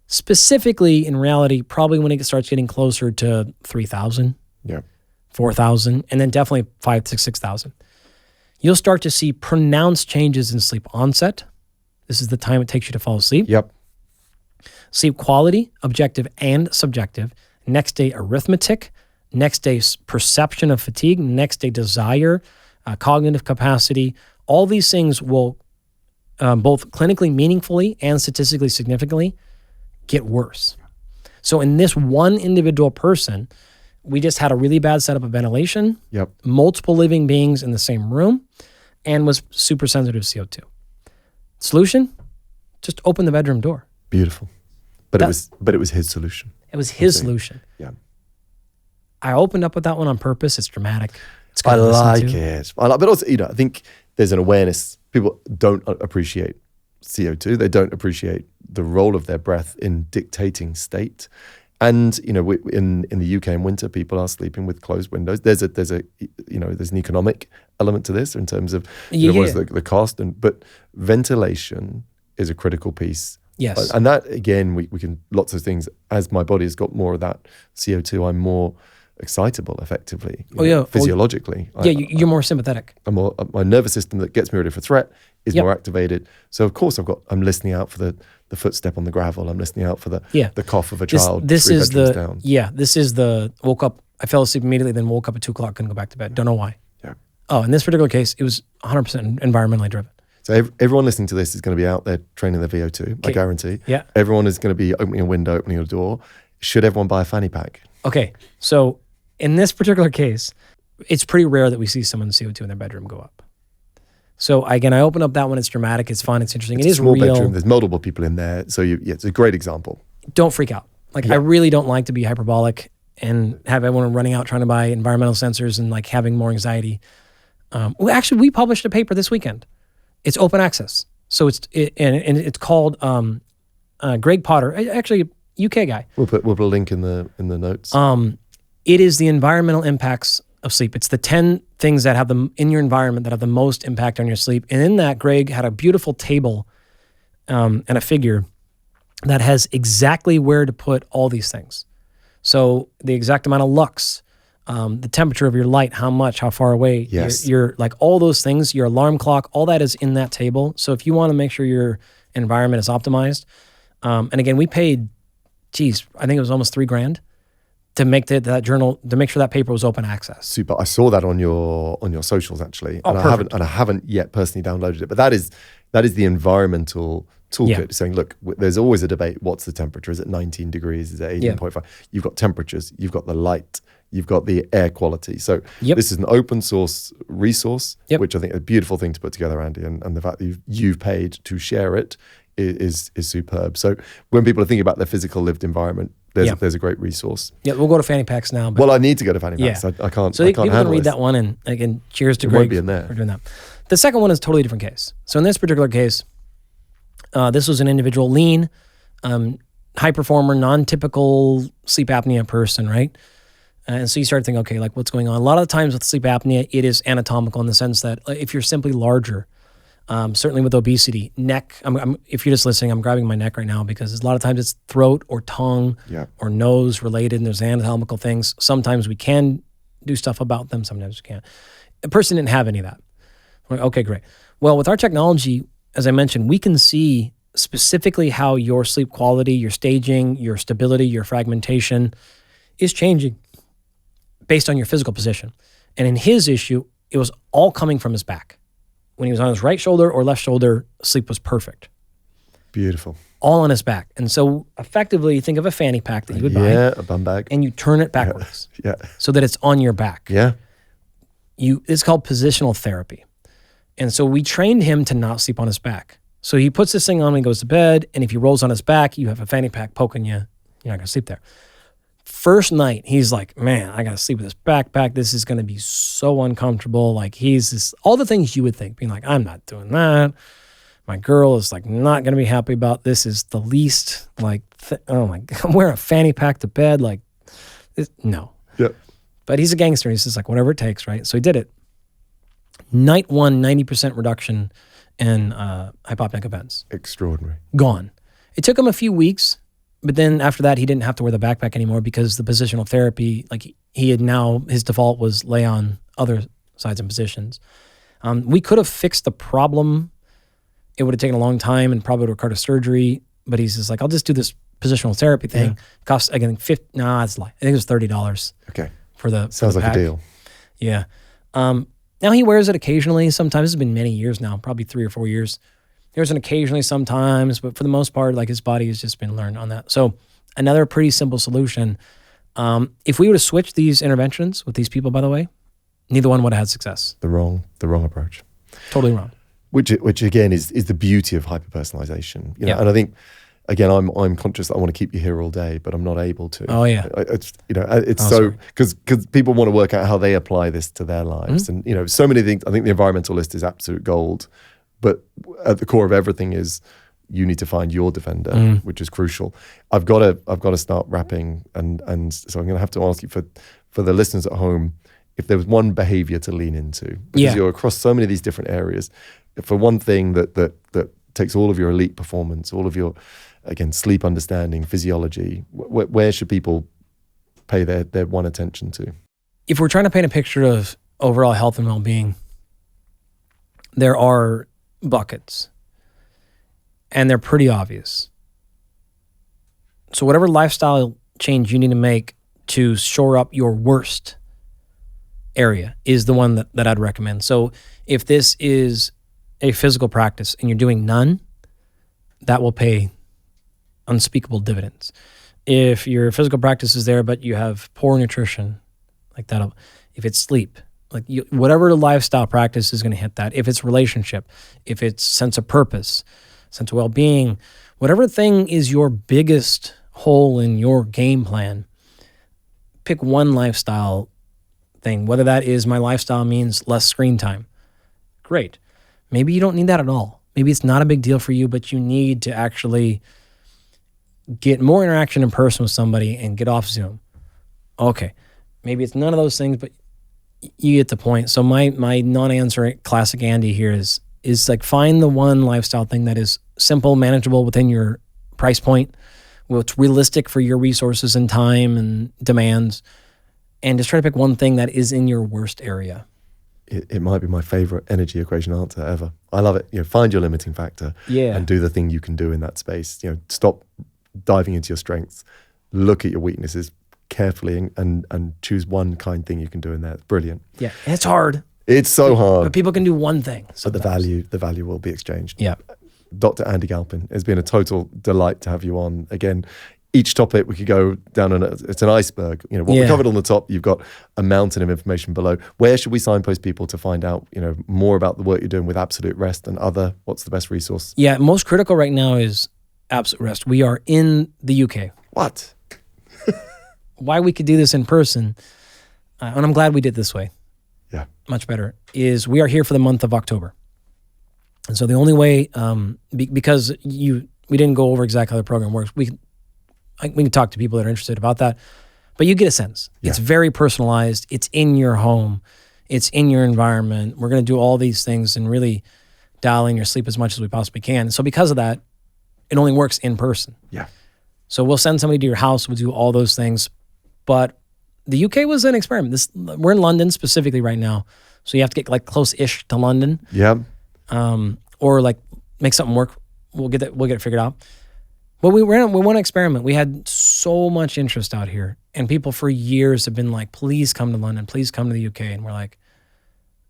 Speaker 2: Specifically, in reality, probably when it starts getting closer to 3,000, 4,000, and then definitely 5,000 to 6,000, you'll start to see pronounced changes in sleep onset. This is the time it takes you to fall asleep.
Speaker 1: Yep.
Speaker 2: Sleep quality, objective and subjective. Next day, arithmetic. Next day, perception of fatigue. Next day, desire, cognitive capacity. All these things will both clinically meaningfully and statistically significantly get worse. So in this one individual person, we just had a really bad setup of ventilation, multiple living beings in the same room, and was super sensitive to CO2. Solution? Just open the bedroom door.
Speaker 1: Beautiful. But it was his solution.
Speaker 2: It was his solution.
Speaker 1: Yeah.
Speaker 2: I opened up with that one on purpose. It's dramatic. It's
Speaker 1: I like it. But also, I think there's an awareness. People don't appreciate CO2. They don't appreciate the role of their breath in dictating state. And in the UK in winter, people are sleeping with closed windows. There's an economic element to this in terms of what is the cost, but ventilation is a critical piece.
Speaker 2: Yes,
Speaker 1: and that again, we can lots of things. As my body has got more of that CO2, I'm more excitable, effectively. Physiologically.
Speaker 2: You're more sympathetic.
Speaker 1: My nervous system that gets me ready for threat is more activated. So of course I'm listening out for the footstep on the gravel. I'm listening out for the cough of a child.
Speaker 2: This is the woke up. I fell asleep immediately, then woke up at 2:00, couldn't go back to bed. Don't know why.
Speaker 1: Yeah.
Speaker 2: Oh, in this particular case, it was 100% environmentally driven.
Speaker 1: So everyone listening to this is going to be out there training their VO2. I guarantee.
Speaker 2: Yeah.
Speaker 1: Everyone is going to be opening a window, opening a door. Should everyone buy a fanny pack?
Speaker 2: Okay. So in this particular case, it's pretty rare that we see someone's CO2 in their bedroom go up. So again, I open up that one. It's dramatic. It's fun. It's interesting. It is
Speaker 1: small
Speaker 2: real.
Speaker 1: Bedroom. There's multiple people in there. So it's a great example.
Speaker 2: Don't freak out. I really don't like to be hyperbolic and have everyone running out trying to buy environmental sensors and having more anxiety. We published a paper this weekend It's open access. So and it's called Greg Potter, actually a UK guy.
Speaker 1: We'll put a link in the notes.
Speaker 2: It is the environmental impacts of sleep. It's the 10 things that have in your environment that have the most impact on your sleep. And in that, Greg had a beautiful table and a figure that has exactly where to put all these things. So the exact amount of lux, the temperature of your light, how much, how far away,
Speaker 1: yes.
Speaker 2: your like all those things, your alarm clock, all that is in that table. So if you want to make sure your environment is optimized, and again, we paid, I think it was almost $3,000 to make that journal, to make sure that paper was open access.
Speaker 1: Super. I saw that on your socials actually, and I haven't yet personally downloaded it. But that is the environmental toolkit, saying, look, there's always a debate. What's the temperature? Is it 19 degrees? Is it 18.5? You've got temperatures. You've got the light. You've got the air quality. So this is an open source resource, which I think is a beautiful thing to put together, Andy. And the fact that you've paid to share it is superb. So when people are thinking about their physical lived environment, there's a great resource. Yeah,
Speaker 2: we'll go to fanny packs now.
Speaker 1: Well, I need to go to fanny packs. I can't.
Speaker 2: So people can read that one, and again, cheers to Greg
Speaker 1: won't be in there
Speaker 2: for doing that. The second one is a totally different case. So in this particular case, this was an individual, lean, high performer, non-typical sleep apnea person, right? And so you start thinking, okay, like what's going on? A lot of the times with sleep apnea, it is anatomical in the sense that if you're simply larger, certainly with obesity, neck, if you're just listening, I'm grabbing my neck right now because a lot of times it's throat or tongue or nose related, and there's anatomical things. Sometimes we can do stuff about them, sometimes we can't. A person didn't have any of that. I'm like, okay, great. Well, with our technology, as I mentioned, we can see specifically how your sleep quality, your staging, your stability, your fragmentation is changing based on your physical position. And in his issue, it was all coming from his back. When he was on his right shoulder or left shoulder, sleep was perfect.
Speaker 1: Beautiful.
Speaker 2: All on his back. And so effectively, think of a fanny pack that you would buy.
Speaker 1: Yeah, a bum bag.
Speaker 2: And you turn it backwards.
Speaker 1: Yeah.
Speaker 2: So that it's on your back.
Speaker 1: Yeah.
Speaker 2: It's called positional therapy. And so we trained him to not sleep on his back. So he puts this thing on when he goes to bed, and if he rolls on his back, you have a fanny pack poking you. You're not going to sleep there. First night, he's like, man, I got to sleep with this backpack. This is going to be so uncomfortable. Like all the things you would think, being like, I'm not doing that. My girl is like not going to be happy about this. Is the least like, oh my God, I'm wearing a fanny pack to bed. Like, no.
Speaker 1: Yep.
Speaker 2: But he's a gangster. He's just like, whatever it takes, right? So he did it. Night one, 90% reduction in hypopneic events.
Speaker 1: Extraordinary.
Speaker 2: Gone. It took him a few weeks, but then after that, he didn't have to wear the backpack anymore because the positional therapy, like he had now, his default was lay on other sides and positions. We could have fixed the problem. It would have taken a long time and probably would have required surgery, but he's just like, I'll just do this positional therapy thing. Yeah. Costs, again, that's a lie. I think it was $30.
Speaker 1: Okay.
Speaker 2: For the
Speaker 1: Sounds like
Speaker 2: pack.
Speaker 1: a deal.
Speaker 2: Yeah. Now he wears it occasionally. Sometimes it's been many years now, probably 3 or 4 years. He wears it occasionally sometimes, but for the most part, like his body has just been learned on that. So another pretty simple solution. If we were to switch these interventions with these people, by the way, neither one would have had success.
Speaker 1: The wrong approach.
Speaker 2: Totally wrong.
Speaker 1: Which again is the beauty of hyper-personalization. You know? And I think, again, I'm conscious that I want to keep you here all day, but I'm not able to.
Speaker 2: Oh yeah.
Speaker 1: It's because people want to work out how they apply this to their lives, and so many things. I think the environmental list is absolute gold, but at the core of everything is you need to find your defender, which is crucial. I've got to start wrapping, and so I'm going to have to ask you for the listeners at home, if there was one behavior to lean into, because you're across so many of these different areas. For one thing that takes all of your elite performance, all of your, again, sleep understanding, physiology, where should people pay their one attention to?
Speaker 2: If we're trying to paint a picture of overall health and well-being, there are buckets, and they're pretty obvious. So whatever lifestyle change you need to make to shore up your worst area is the one that I'd recommend. So if this is a physical practice and you're doing none, that will pay unspeakable dividends. If your physical practice is there, but you have poor nutrition, like that, if it's sleep, whatever the lifestyle practice is going to hit that. If it's relationship, if it's sense of purpose, sense of well-being, whatever thing is your biggest hole in your game plan, pick one lifestyle thing. Whether that is my lifestyle means less screen time, great. Maybe you don't need that at all. Maybe it's not a big deal for you, but you need to actually get more interaction in person with somebody and get off Zoom. Okay. Maybe it's none of those things, but you get the point. So my non-answer classic Andy here is like, find the one lifestyle thing that is simple, manageable within your price point, what's realistic for your resources and time and demands, and just try to pick one thing that is in your worst area.
Speaker 1: It might be my favorite energy equation answer ever. I love it. Find your limiting factor and do the thing you can do in that space. Stop diving into your strengths, look at your weaknesses carefully and choose one kind thing you can do in there. It's brilliant.
Speaker 2: Yeah, and it's hard.
Speaker 1: It's so hard.
Speaker 2: But people can do one thing.
Speaker 1: But the value will be exchanged.
Speaker 2: Yeah.
Speaker 1: Dr. Andy Galpin, it's been a total delight to have you on. Again, each topic we could go down on, it's an iceberg. What we covered on the top, you've got a mountain of information below. Where should we signpost people to find out, more about the work you're doing with Absolute Rest and what's the best resource?
Speaker 2: Yeah, most critical right now is Absolute Rest. We are in the UK.
Speaker 1: What?
Speaker 2: Why we could do this in person, and I'm glad we did this way.
Speaker 1: Yeah.
Speaker 2: Much better, is we are here for the month of October. And so the only way, because we didn't go over exactly how the program works, we can talk to people that are interested about that, but you get a sense. Yeah. It's very personalized. It's in your home. It's in your environment. We're going to do all these things and really dial in your sleep as much as we possibly can. So because of that, it only works in person.
Speaker 1: Yeah.
Speaker 2: So we'll send somebody to your house. We'll do all those things. But the UK was an experiment. We're in London specifically right now. So you have to get like close-ish to London.
Speaker 1: Yeah.
Speaker 2: Or like make something work. We'll get it figured out. But we want to experiment. We had so much interest out here, and people for years have been like, please come to London, please come to the UK. And we're like,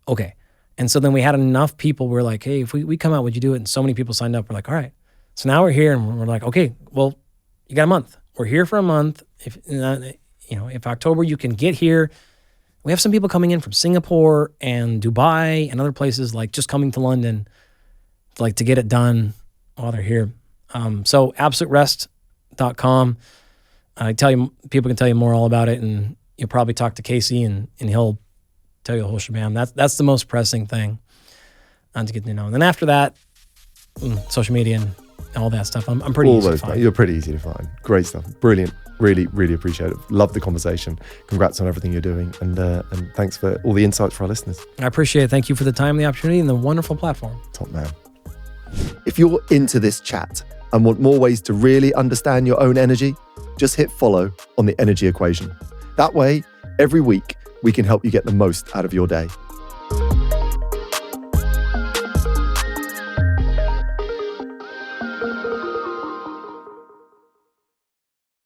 Speaker 2: okay. And so then we had enough people, we're like, hey, if we come out, would you do it? And so many people signed up. We're like, all right. So now we're here and we're like, okay, well, you got a month. We're here for a month. If October you can get here. We have some people coming in from Singapore and Dubai and other places, like just coming to London, like to get it done while they're here. So absoluterest.com. People can tell you more all about it, and you'll probably talk to Casey and he'll tell you the whole shebang. That's the most pressing thing to get to know. And then after that, social media and all that stuff. I'm pretty easy to find.
Speaker 1: You're pretty easy to find. Great stuff. Brilliant. Really, really appreciate it. Love the conversation. Congrats on everything you're doing. And thanks for all the insights for our listeners. I
Speaker 2: appreciate it. Thank you for the time, the opportunity, and the wonderful platform.
Speaker 1: Top man. If you're into this chat and want more ways to really understand your own energy, just hit follow on the energy equation. That way, every week, we can help you get the most out of your day.